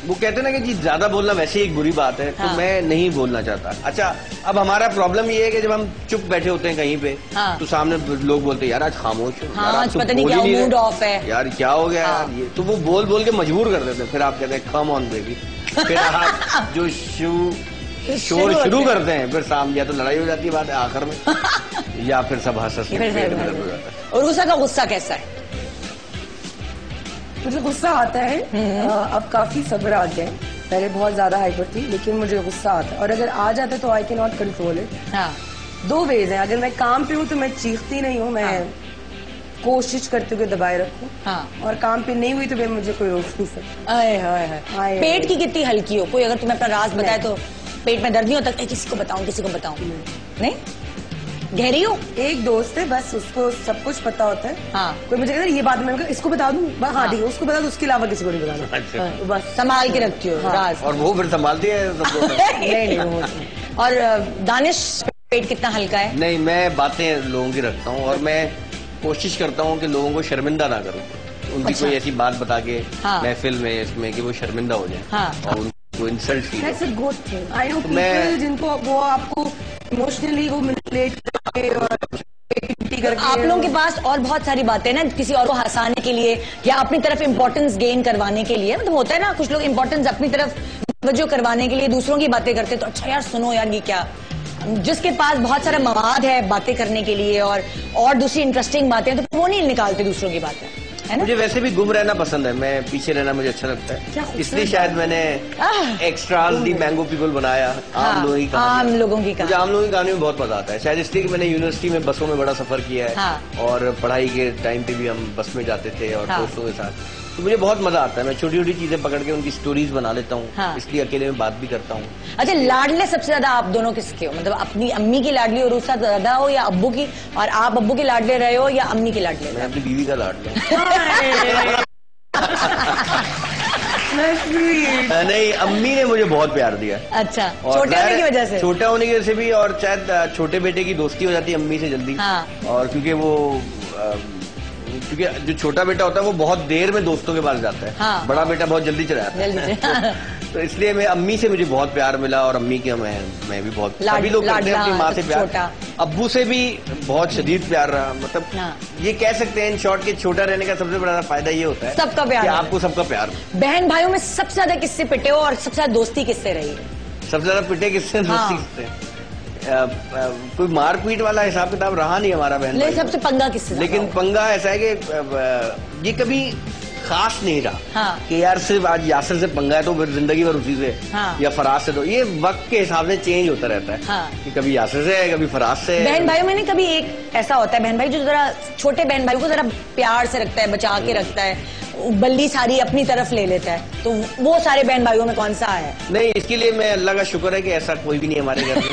वो कहते हैं ना कि जी ज्यादा बोलना वैसे ही एक बुरी बात है, तो मैं नहीं बोलना चाहता। अच्छा, अब हमारा प्रॉब्लम ये है कि जब हम चुप बैठे होते हैं कहीं पे, तो सामने लोग बोलते हैं यार आज खामोश हो, यार आज पता नहीं क्या मूड ऑफ है, यार क्या हो गया यार ये, तो वो बोल बोल के मजबूर कर देते हैं। फिर आप कहते हैं कम ऑन बेबी, फिर आप जो शोर शुरू करते हैं, फिर सामने या तो लड़ाई हो जाती है बात आखिर में, या फिर सब हंस हंस के पेट में दर्द हो जाता है। और गुस्सा का गुस्सा कैसा है? मुझे गुस्सा आता है, अब काफी सब्र आ गया है। पहले बहुत ज्यादा हाइपर थी, लेकिन मुझे गुस्सा आता है, और अगर आ जाता है तो I can not control it. 2 ways हैं। अगर मैं काम पे हूँ तो मैं चीखती नहीं हूँ, मैं कोशिश करती हूँ कि दबाए रखूं। हाँ। और काम पे नहीं हुई तो फिर मुझे कोई रोक नहीं सकता। आए पेट की कितनी हल्की हो, कोई अगर तुम्हें अपना राज बताए तो पेट में दर्द नहीं होता, किसी को बताऊं नहीं? गहरी हो? एक दोस्त है बस, उसको सब कुछ पता होता है। हाँ। कोई मुझे कहता है ये बात, मैंने कहा इसको बता दूं, हाँ ठीक है उसको बता दूं, उसके अलावा किसी को नहीं बताना। अच्छा। तो बस संभाल के रखती हो राज। और वो फिर संभालती है सबको? नहीं। और दानिश पेट कितना हल्का है? नहीं, मैं बातें लोगों की रखता हूँ और मैं कोशिश करता हूँ कि लोगों को शर्मिंदा ना करूँ। उनकी कोई ऐसी बात बता के महफिल में इसमें कि वो शर्मिंदा हो जाए और उनको insult feel. That's a good thing. I know people जिनको वो आपको इमोशनली वो रिलेट करके और आप लोगों के पास और बहुत सारी बातें ना, किसी और को हंसाने के लिए या अपनी तरफ इम्पोर्टेंस गेन करवाने के लिए, मतलब होता है ना कुछ लोग इम्पोर्टेंस अपनी तरफ तवज्जो करवाने के लिए दूसरों की बातें करते हैं, तो अच्छा यार सुनो यार ये क्या, जिसके पास बहुत सारा मवाद है बातें करने के लिए और दूसरी इंटरेस्टिंग बातें हैं तो वो नहीं निकालते दूसरों की बातें, है ना? मुझे वैसे भी गुम रहना पसंद है, मैं पीछे रहना मुझे अच्छा लगता है, इसलिए शायद मैंने एक्स्ट्रा दी मैंगो पीपल बनाया। आम लोगों की कहानी, आम लोगों की कहानी, आम लोगों की कहानी में बहुत मजा आता है, शायद इसलिए कि मैंने यूनिवर्सिटी में बसों में बड़ा सफर किया है और पढ़ाई के टाइम पे भी हम बस में जाते थे और दोस्तों के साथ, तो मुझे बहुत मजा आता है। मैं छोटी छोटी चीजें पकड़ के उनकी स्टोरीज बना लेता हूँ, इसलिए अकेले में बात भी करता हूँ। अच्छा, लाडले सबसे ज्यादा आप दोनों किसके हो? मतलब अपनी अम्मी की लाडली और उसका ज्यादा हो या अब्बू की, और आप अब्बू के लाडले रहे हो या अम्मी के लाडले? मैं अपनी बीवी का लाडला। नहीं, अम्मी ने मुझे बहुत प्यार दिया। अच्छा, छोटे होने की वजह से? छोटा होने की वजह से भी, और शायद छोटे बेटे की दोस्ती हो जाती है अम्मी से जल्दी। और क्योंकि जो छोटा बेटा होता है वो बहुत देर में दोस्तों के पास जाता है, बड़ा बेटा बहुत जल्दी चला जाता है। तो इसलिए मैं अम्मी से मुझे बहुत प्यार मिला और अम्मी के मैं भी बहुत, सभी लोग करते हैं अपनी माँ से प्यार। अब्बू से भी बहुत शदीद प्यार रहा, मतलब ये कह सकते हैं इन शॉर्ट के छोटा रहने का सबसे बड़ा फायदा ये होता है सबका प्यार, आपको सबका प्यार। बहन भाइयों में सबसे ज्यादा किससे पिटे हो और सबसे ज्यादा दोस्ती किससे रही? सबसे ज्यादा पिटे किससे, दोस्ती किससे? कोई मारपीट वाला हिसाब किताब रहा नहीं हमारा बहन भाई। सबसे पंगा किससे? लेकिन पंगा ऐसा है कि ये कभी खास नहीं रहा कि यार सिर्फ आज यासिर से पंगा है तो फिर जिंदगी भर उसी से या फराज से, तो ये वक्त के हिसाब से चेंज होता रहता है कि कभी यासिर से है, कभी फराज से है। बहन भाइयों में नहीं कभी एक ऐसा होता है बहन भाई जो जरा छोटे बहन भाई को जरा प्यार से रखता है, बचा के रखता है, बल्ली सारी अपनी तरफ ले लेता है, तो वो सारे बहन भाइयों में कौन सा है? नहीं, इसके लिए मैं अल्लाह का शुक्र है कि ऐसा कोई भी नहीं हमारे घर में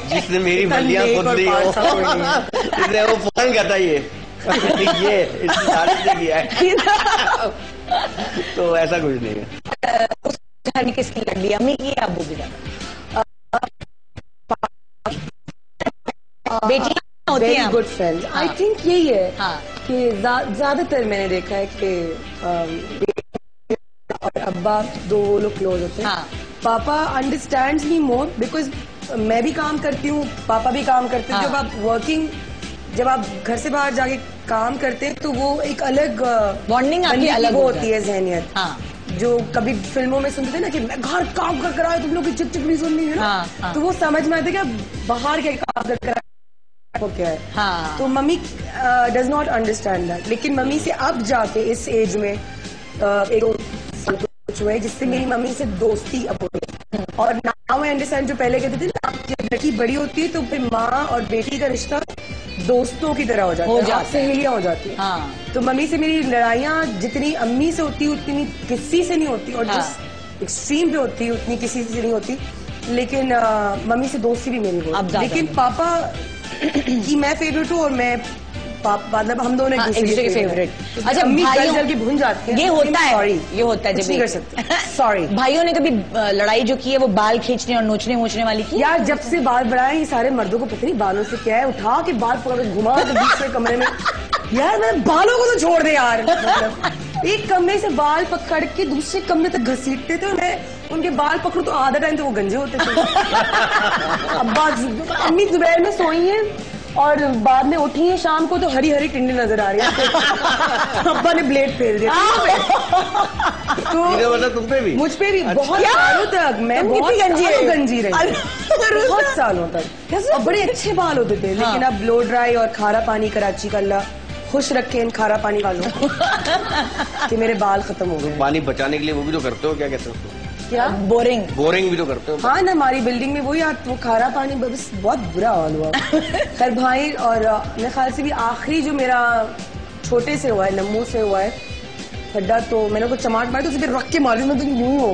जिसने मेरी बल्लियां खुद ली हो। इसलिए वो फौरन कहता ये इसकी तारीफ से किया है। तो ऐसा कुछ नहीं है। उस घर में किसकी लड़ली, अम्मी की या अब्बू की? बेटी होती है गुड फ्रेंड। आई थिंक यही है कि ज्यादातर मैंने देखा है कि और अब्बा दो लोग क्लोज होते हैं। पापा अंडरस्टैंड्स मी मोर बिकॉज मैं भी काम करती हूँ, पापा भी काम करते हैं। जब आप घर से बाहर जाके काम करते हैं तो वो एक अलग बॉन्डिंग आपकी अलग होती है, जहनियत जो कभी फिल्मों में सुनते थे ना कि मैं घर काम कर रहा हूँ, तुम लोग की चिक चिक नहीं सुननी है ना, तो वो समझ में आता है कि बाहर क्या काम कर रहा क्या है। तो mummy does not understand that, लेकिन मम्मी से अब जाके इस एज में एक हुआ है जिससे मेरी मम्मी से दोस्ती अब हो गई। और नाउ आई अंडरस्टैंड, जो पहले कहते थे ना जब लड़की बड़ी होती है तो फिर माँ और बेटी का रिश्ता दोस्तों की तरह हो जाता है, सहेलियां हो जाती है। तो मम्मी से मेरी लड़ाइयाँ जितनी अम्मी से होती उतनी किसी से नहीं होती, और जिस एक्सट्रीम पे होती उतनी किसी से नहीं होती, लेकिन मम्मी से दोस्ती भी मेरी होती। लेकिन पापा की मैं फेवरेट हूँ और मैं मतलब हम दोनों एक दूसरे के फेवरेट। अच्छा, अम्मी जल की भून जाती है, ये होता है, सॉरी ये होता है जब नहीं कर सकते। सॉरी। भाइयों ने कभी लड़ाई जो की है वो बाल खींचने और नोचने वोचने वाली की? यार जब से बाल बढ़ाए ये सारे मर्दों को पता नहीं बालों से क्या है, उठा के बाल पकड़ के घुमा के बीच में कमरे में, यार मैं बालों को तो छोड़ दे यार। मतलब एक कमरे से बाल पकड़ के दूसरे कमरे तक घसीटते थे, मैं उनके बाल पकड़ू तो आधा टाइम तो वो गंजे होते थे। अब्बा अम्मी दोपहर में सोई है और बाद में उठी है शाम को तो हरी हरी टिंडे नजर आ रही है। अब्बा ने ब्लेड फेर दिया। तो मतलब तुम पे भी, मुझ पे भी बहुत सालों तक मैं बहुत गंजी रही, बहुत सालों तक। और बड़े अच्छे बाल होते थे, लेकिन अब ब्लो ड्राई और खारा पानी, कराची का अल्लाह खुश रखे इन खारा पानी वालों कि मेरे बाल खत्म हो गए। पानी बचाने के लिए वो भी तो करते हो, क्या कहते हो? क्या बोरिंग भी तो करते हो? हाँ ना, हमारी बिल्डिंग में वही वो खारा पानी, बस बहुत बुरा हाल हुआ। खैर भाई, और मेरे ख्याल से भी आखिरी जो मेरा छोटे से हुआ है, नम्मू से हुआ है खड्डा, तो मैंने को चमाट मारी तो उसे फिर रख के मारी, मैं तो यूं हो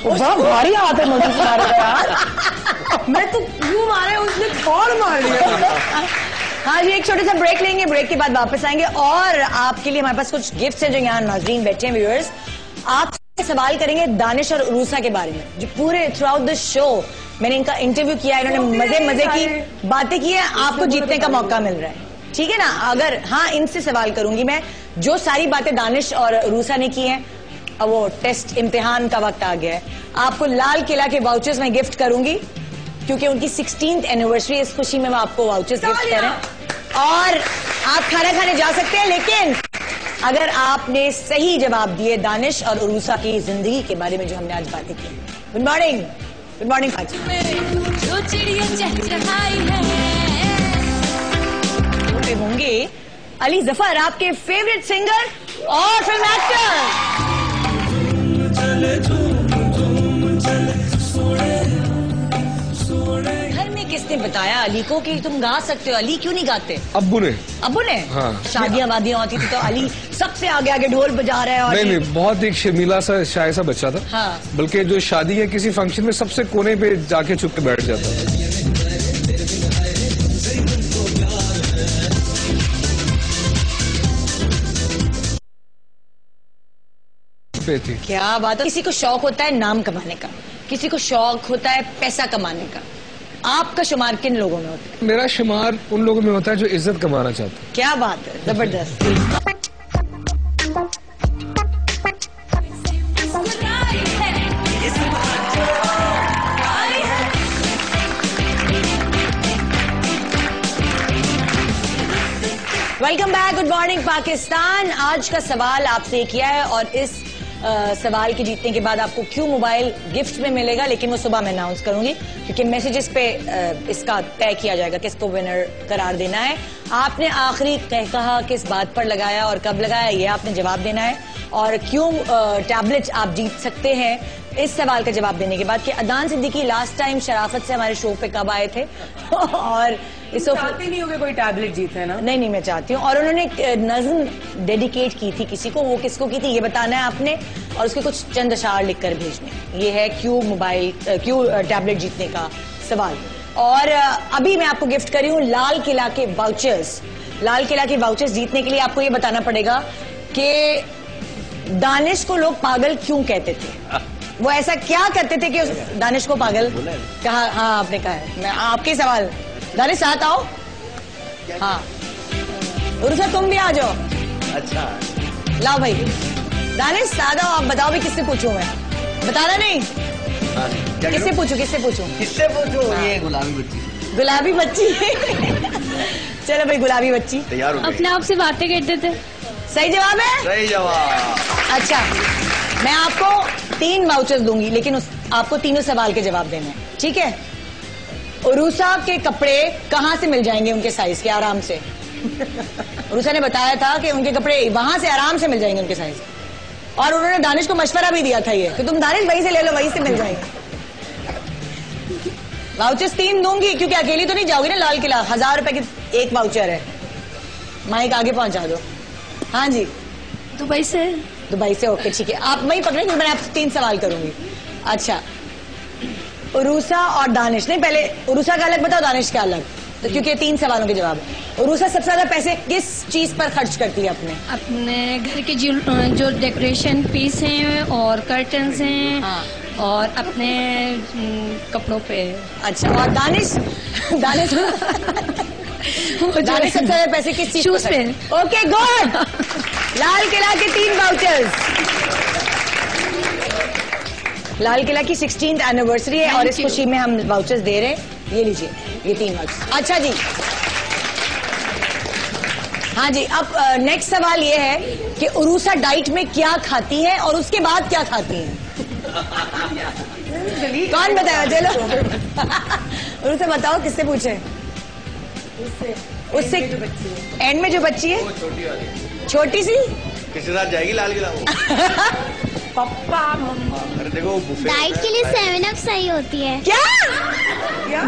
बड़ा भारी हाथ है मुझे मारे का यार, मैं तो यूं मारे उसने कौन मार दिया। हाँ जी, एक छोटे सा ब्रेक लेंगे, ब्रेक के बाद वापस आएंगे और आपके लिए हमारे पास कुछ गिफ्ट्स हैं जो यहाँ नाज़रीन बैठे हैं व्यूअर्स। आप सवाल करेंगे दानिश और उरूसा के बारे में, जो पूरे थ्रू आउट द शो मैंने इनका इंटरव्यू किया, इन्होंने मजे मजे की बातें की है, आपको जीतने का मौका मिल रहा है, ठीक है ना। अगर हाँ, इनसे सवाल करूंगी मैं, जो सारी बातें दानिश और उरूसा ने की हैं, अब वो टेस्ट इम्तिहान का वक्त आ गया है। आपको लाल किला के वाउचर्स मैं गिफ्ट करूंगी क्योंकि उनकी 16th एनिवर्सरी, इस खुशी में मैं आपको वाउचर्स गिफ्ट करें और आप खाना खाने जा सकते हैं। लेकिन अगर आपने सही जवाब दिए दानिश और उरूसा की जिंदगी के बारे में जो हमने आज बातें की। Good morning, good morning. होंगे अली जफर, आपके फेवरेट सिंगर और फिल्म एक्टर। घर में किसने बताया अली को कि तुम गा सकते हो? अली क्यों नहीं गाते? अब्बू ने। अब्बू ने? हाँ। शादियां वादियां होती थी तो अली सबसे आगे आगे ढोल बजा रहा है और नहीं, बहुत एक शर्मीला सा शाय सा बच्चा था। हाँ। बल्कि जो शादी है किसी फंक्शन में सबसे कोने पे जाके छुप के बैठ जाता था। क्या बात है। किसी को शौक होता है नाम कमाने का, किसी को शौक होता है पैसा कमाने का। आपका शुमार किन लोगों में होता है? मेरा शुमार उन लोगों में होता है जो इज्जत कमाना चाहते हैं। क्या बात है, जबरदस्त। Welcome back, good morning Pakistan. आज का सवाल आपसे किया है और इस सवाल के जीतने के बाद आपको क्यों मोबाइल गिफ्ट में मिलेगा, लेकिन वो सुबह मैं अनाउंस करूंगी क्योंकि मैसेजेस पे इसका तय किया जाएगा किसको विनर करार देना है। आपने आखिरी कहा किस बात पर लगाया और कब लगाया, ये आपने जवाब देना है। और क्यों टैबलेट्स आप जीत सकते हैं इस सवाल का जवाब देने के बाद कि अदनान सिद्दीकी लास्ट टाइम शराफत से हमारे शो पे कब आए थे और इस चाहते नहीं होगे कोई टैबलेट जीत है ना? नहीं, मैं चाहती हूँ। और उन्होंने एक नज़्म डेडिकेट की थी किसी को, वो किसको की थी ये बताना है आपने और उसके कुछ चंद अशार लिखकर भेजने। ये है क्यों टैबलेट जीतने का सवाल। और अभी मैं आपको गिफ्ट करी हूँ लाल किला के वाउचर्स। लाल किला के वाउचर्स जीतने के लिए आपको ये बताना पड़ेगा कि दानिश को लोग पागल क्यों कहते थे, वो ऐसा क्या करते थे कि उस दानिश को पागल कहा। हाँ, आपने कहा है। मैं आपके सवाल, दानिश साथ आओ। हाँ, उर्सा तुम भी आ जाओ। अच्छा, लाओ भाई, दानिश साथ आओ। आप बताओ भी किससे पूछूं मैं? बताना नहीं। किससे पूछूं? किससे पूछूं? ये गुलाबी बच्ची। गुलाबी बच्ची। चलो भाई, गुलाबी बच्ची तैयार हो गई। अपने आप से बातें करते थे। सही जवाब है? सही जवाब। अच्छा, मैं आपको 3 वाउचर्स दूंगी लेकिन आपको तीनों सवाल के जवाब देने हैं, ठीक है? उरूसा के कपड़े कहाँ से मिल जाएंगे उनके साइज के आराम से? उरूसा ने बताया था कि उनके कपड़े वहां से आराम से मिल जाएंगे उनके साइज, और उन्होंने दानिश को मशवरा भी दिया था ये कि तुम दानिश वहीं से ले लो, वहीं से मिल जाएंगे। वाउचर्स 3 दूंगी क्योंकि अकेली तो नहीं जाओगी ना लाल किला। 1000 रुपए की एक वाउचर है। माइक आगे पहुंचा दो। हाँ जी, दुबई से। ओके, ठीक है। आप वहीं पकड़े क्योंकि मैंने आपसे 3 सवाल करूंगी। अच्छा, उरूसा और दानिश, नहीं पहले उरूसा का अलग बताओ, दानिश का अलग, तो क्योंकि 3 सवालों के जवाब है। उरूसा सबसे ज्यादा पैसे किस चीज पर खर्च करती है अपने घर के जो डेकोरेशन पीस हैं और कर्टन्स हैं। हाँ। और अपने कपड़ों पे। अच्छा, और दानिश सबसे ज्यादा पैसे किस चीज शूज पे। Okay, good. लाल किला के 3 वाउचर्स। लाल किला की 16th एनिवर्सरी है और इस खुशी में हम वाउचर्स दे रहे हैं। ये लीजिए, ये 3 वाउचर्स। अच्छा जी, हाँ जी। अब नेक्स्ट सवाल ये है कि उरूसा डाइट में क्या खाती है और उसके बाद क्या खाती है? कौन बताया? चलो उरूसा बताओ, किससे पूछे? उससे एंड में जो बच्ची है, छोटी सी, किसके साथ जाएगी लाल किला? पप्पा अरे देखो बुफे डाइट के लिए 7 अप सही होती है। क्या?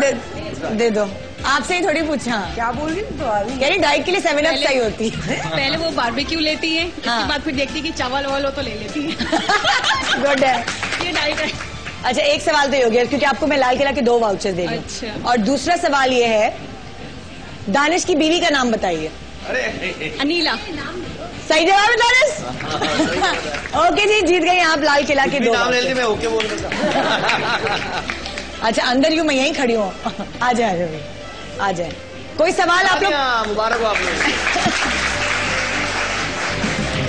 दे दो। आपसे ही थोड़ी पूछा। क्या बोल रही तो कह रही डाइट के लिए 7 अप सही होती है। पहले वो बारबेक्यू लेती है, उसके बाद फिर देखती है कि चावल वावल हो तो ले लेती है। गुड है, ये डाइट है। अच्छा एक सवाल तो ये हो गया क्योंकि आपको मैं लाल किला के 2 वाउचर दे रही हूँ। अच्छा। और दूसरा सवाल ये है, दानिश की बीवी का नाम बताइए। अनीला। सही जवाब है दानिश। ओके जी, जीत गए आप लाल किला के 2 वाउचर। मैं ओके बोल देता। अच्छा अंदर यूं मैं यहीं खड़ी हूँ। आ जाए आ जाए। कोई सवाल आप लोग? मुबारक हो आप लोग।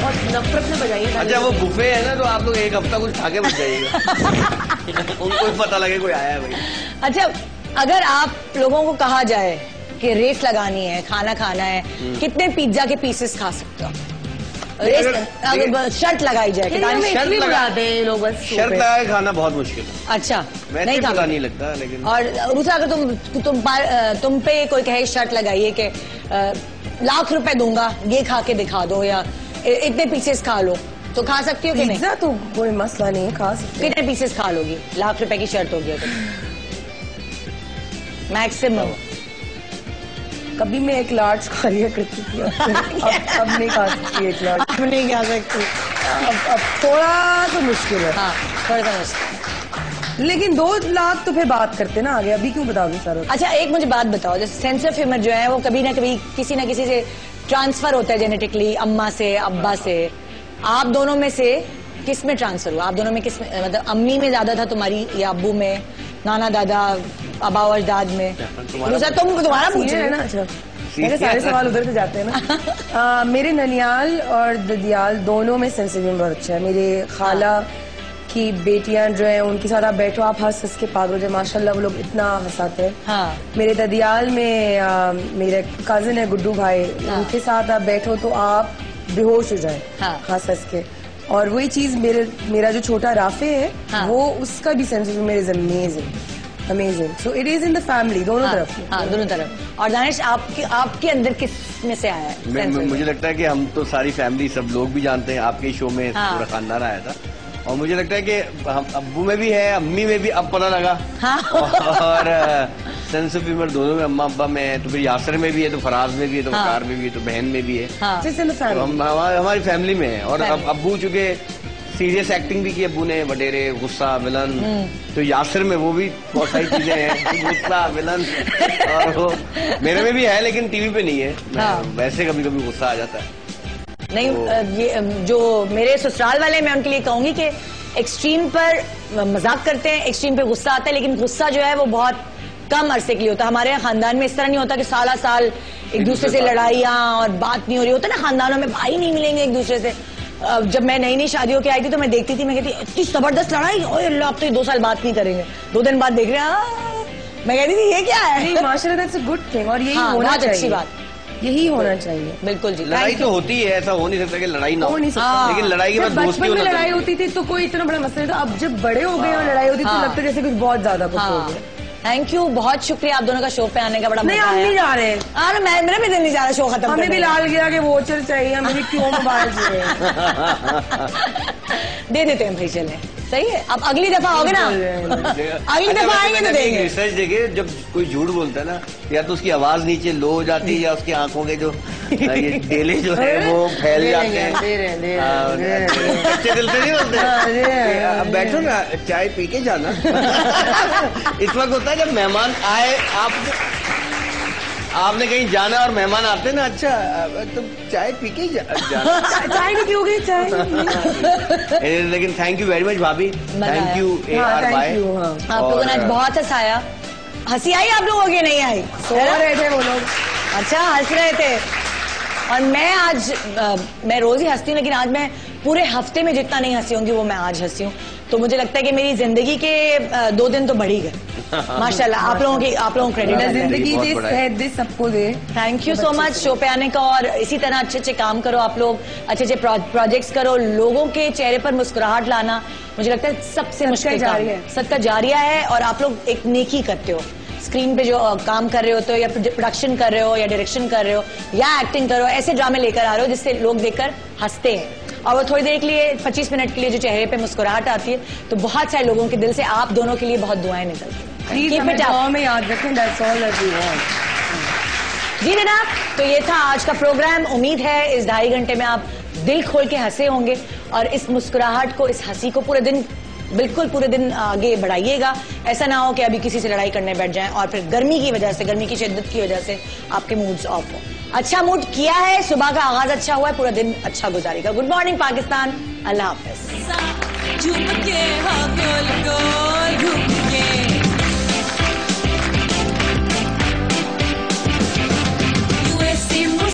और नफरत से बजाइए। अच्छा वो बुफे है ना, तो आप लोग एक हफ्ता कुछ खा के बच जाइएगा। उनको भी पता लगे कोई आया है भाई। अच्छा अगर आप लोगों को कहा जाए कि रेस लगानी है, खाना खाना है, कितने पिज्जा के पीसेस खा सकते हो? रेस अगर शर्त लगाई जाए कि शर्त लगाते हैं लोग, बस शर्त लगा के खाना बहुत मुश्किल है। अच्छा नहीं पता नहीं लगता लेकिन। और दूसरा अगर तुम पे कोई कहे शर्त लगाइए कि लाख रुपए दूंगा ये खा के दिखा दो या इतने पीसेस खा लो, तो खा सकती हो कि नहीं? पिज्जा तो कोई मसला नहीं है, खा सकते। कितने पीसेस खा लोगी? लाख रुपए की शर्त होगी तो मैक्सिमम। कभी मैं एक लार्ज खा लिया करती थी, अब नहीं खा सकती एक लार्ज। अब नहीं खा सकती। अब थोड़ा तो मुश्किल है। हाँ थोड़ा सा मुश्किल, लेकिन 2 लाख तो फिर बात करते ना आगे, अभी क्यों बता दूं सारा। अच्छा एक मुझे बात बताओ, जैसे सेंस ऑफ ह्यूमर जो है वो कभी ना कभी किसी ना किसी से ट्रांसफर होता है जेनेटिकली, अम्मा से अब्बा से। आप दोनों में से किस में ट्रांसफर हुआ? आप दोनों में किस में, मतलब अम्मी में ज्यादा था तुम्हारी या अब्बू में, नाना दादा अबा और दाद में? दूसरा तुम्हारा पूछ रहे ना। अच्छा मेरे सारे सवाल उधर से जाते हैं ना। मेरे ननियाल और ददियाल दोनों में सेंस ऑफ ह्यूमर बहुत अच्छा है। मेरे खाला की बेटियां जो है उनके साथ आप बैठो, आप हंस के पागल हो जाए, माशाल्लाह वो लोग इतना हंसाते हैं। हाँ। मेरे ददियाल में मेरे कजिन है गुड्डू भाई, उनके साथ आप बैठो तो आप बेहोश हो जाए हंस के। और वही चीज मेरा जो छोटा राफे है वो, उसका भी sense of humour is amazing. So it is in the family, दोनों तरफ। हाँ दोनों तरफ। और दानिश आपके अंदर किस में से आया है? मुझे लगता है कि हम तो सारी फैमिली, सब लोग भी जानते हैं, आपके शो में पूरा खानदान आया था। और मुझे लगता है कि हम अब्बू में भी है, अम्मी में भी अब पता लगा। और सेंस ऑफ ह्यूमर दोनों में, अम्मा अब्बा में है, तो फिर यासर में भी है, तो फराज में भी है, तो वकार में भी है, तो बहन में भी है। हमारी फैमिली में है। और अब अब्बू चूंकि सीरियस एक्टिंग भी की अब्बू ने, वडेरे, गुस्सा, विलन, तो यासर में वो भी बहुत सारी चीजें हैं, गुस्सा, विलन। और वो मेरे में भी है लेकिन टीवी पे नहीं है। वैसे कभी कभी गुस्सा आ जाता है। नहीं ये जो मेरे ससुराल वाले, मैं उनके लिए कहूंगी कि एक्सट्रीम पर मजाक करते हैं, एक्सट्रीम पे गुस्सा आता है, लेकिन गुस्सा जो है वो बहुत कम अरसे के लिए होता है। हमारे खानदान में इस तरह नहीं होता कि साला साल एक दूसरे से लड़ाइयाँ और बात नहीं हो रही होता ना, खानदानों में भाई नहीं मिलेंगे एक दूसरे से। जब मैं नई नई शादियों के आई थी तो मैं देखती थी, मैं कहती इतनी जबरदस्त लड़ाई, ओए अल्लाह अब तो 2 साल बात नहीं करेंगे, 2 दिन बाद देख रहे हैं। मैं कहती थी ये क्या है? माशाल्लाह दैट्स अ गुड थिंग, और यही होना चाहिए, अच्छी बात, यही होना चाहिए। बिल्कुल जी। लड़ाई तो होती है, ऐसा हो नहीं सकता कि लड़ाई ना हो, लेकिन लड़ाई के बाद दोस्ती होना। लड़ाई होती थी तो कोई इतना बड़ा मसला नहीं था, अब जब बड़े हो गए और लड़ाई होती तो लगता है जैसे कुछ बहुत ज्यादा कुछ हो गया। थैंक यू, बहुत शुक्रिया आप दोनों का शो पे आने का, बड़ा मजा आया। हम नहीं जा रहे। अरे मेरा भी दिल नहीं जा रहा शो खत्म। हमें भी लाल गिरा के वोचर चाहिए, हमें भी क्यों मोबाइल चाहिए। दे देते हैं भाई, चले सही है। अब अगली दफा आओगे ना, अगली दफा आएंगे तो देंगे। रिसर्च देखिए, जब कोई झूठ बोलता है ना, या तो उसकी आवाज नीचे लो हो जाती है, या उसकी आंखों के जो ये डेले जो है वो फैल जाते हैं। कच्चे दिल से नहीं बोलते। अब बैठो ना, चाय पी के जाना। इस वक्त होता है जब मेहमान आए, आपने कहीं जाना और मेहमान आते ना, अच्छा तो चाय पी के जाना। चाय भी पियोगे? चाय। लेकिन थैंक यू वेरी मच भाभी, थैंक यू AR भाई। आप लोगों ने आज बहुत हंसाया। हंसी आई आप लोगों की? नहीं आई? सो रहे थे वो लोग। अच्छा हंस रहे थे। और मैं रोज ही हंसती हूँ, लेकिन आज मैं पूरे हफ्ते में जितना नहीं हंसी होंगी वो मैं आज हंसी हूँ। तो मुझे लगता है कि मेरी जिंदगी के 2 दिन तो बढ़ ही गए माशाल्लाह। आप लोगों को क्रेडिट है। जिंदगी दे सबको दे। Thank you so much show पे आने का, और इसी तरह अच्छे अच्छे काम करो आप लोग, अच्छे अच्छे प्रोजेक्ट्स करो, लोगों के चेहरे पर मुस्कुराहट लाना मुझे लगता है सबसे मुश्किल काम है। सदका जारिया है, और आप लोग एक नेकी करते हो। स्क्रीन पे जो काम कर रहे हो तो, या प्रोडक्शन कर रहे हो, या डायरेक्शन कर रहे हो, या एक्टिंग कर रहे हो, ऐसे ड्रामे लेकर आ रहे हो जिससे लोग देखकर हंसते हैं, और वो थोड़ी देर के लिए 25 मिनट के लिए जो चेहरे पे मुस्कुराहट आती है, तो बहुत सारे लोगों के दिल से आप दोनों के लिए बहुत दुआएं निकलती हैं। प्लीज हमें दुआ में याद रखें, that's all that we want. जी जनाब, तो ये था आज का प्रोग्राम। उम्मीद है इस 2.5 घंटे में आप दिल खोल के हंसे होंगे और इस मुस्कुराहट को, इस हंसी को पूरे दिन, बिल्कुल पूरे दिन आगे बढ़ाइएगा। ऐसा ना हो कि अभी किसी से लड़ाई करने बैठ जाएं और फिर गर्मी की वजह से, गर्मी की शिद्दत की वजह से आपके मूड्स ऑफ हो। अच्छा मूड किया है, सुबह का आगाज अच्छा हुआ है, पूरा दिन अच्छा गुजारेगा। गुड मॉर्निंग पाकिस्तान, अल्लाह हाफिज।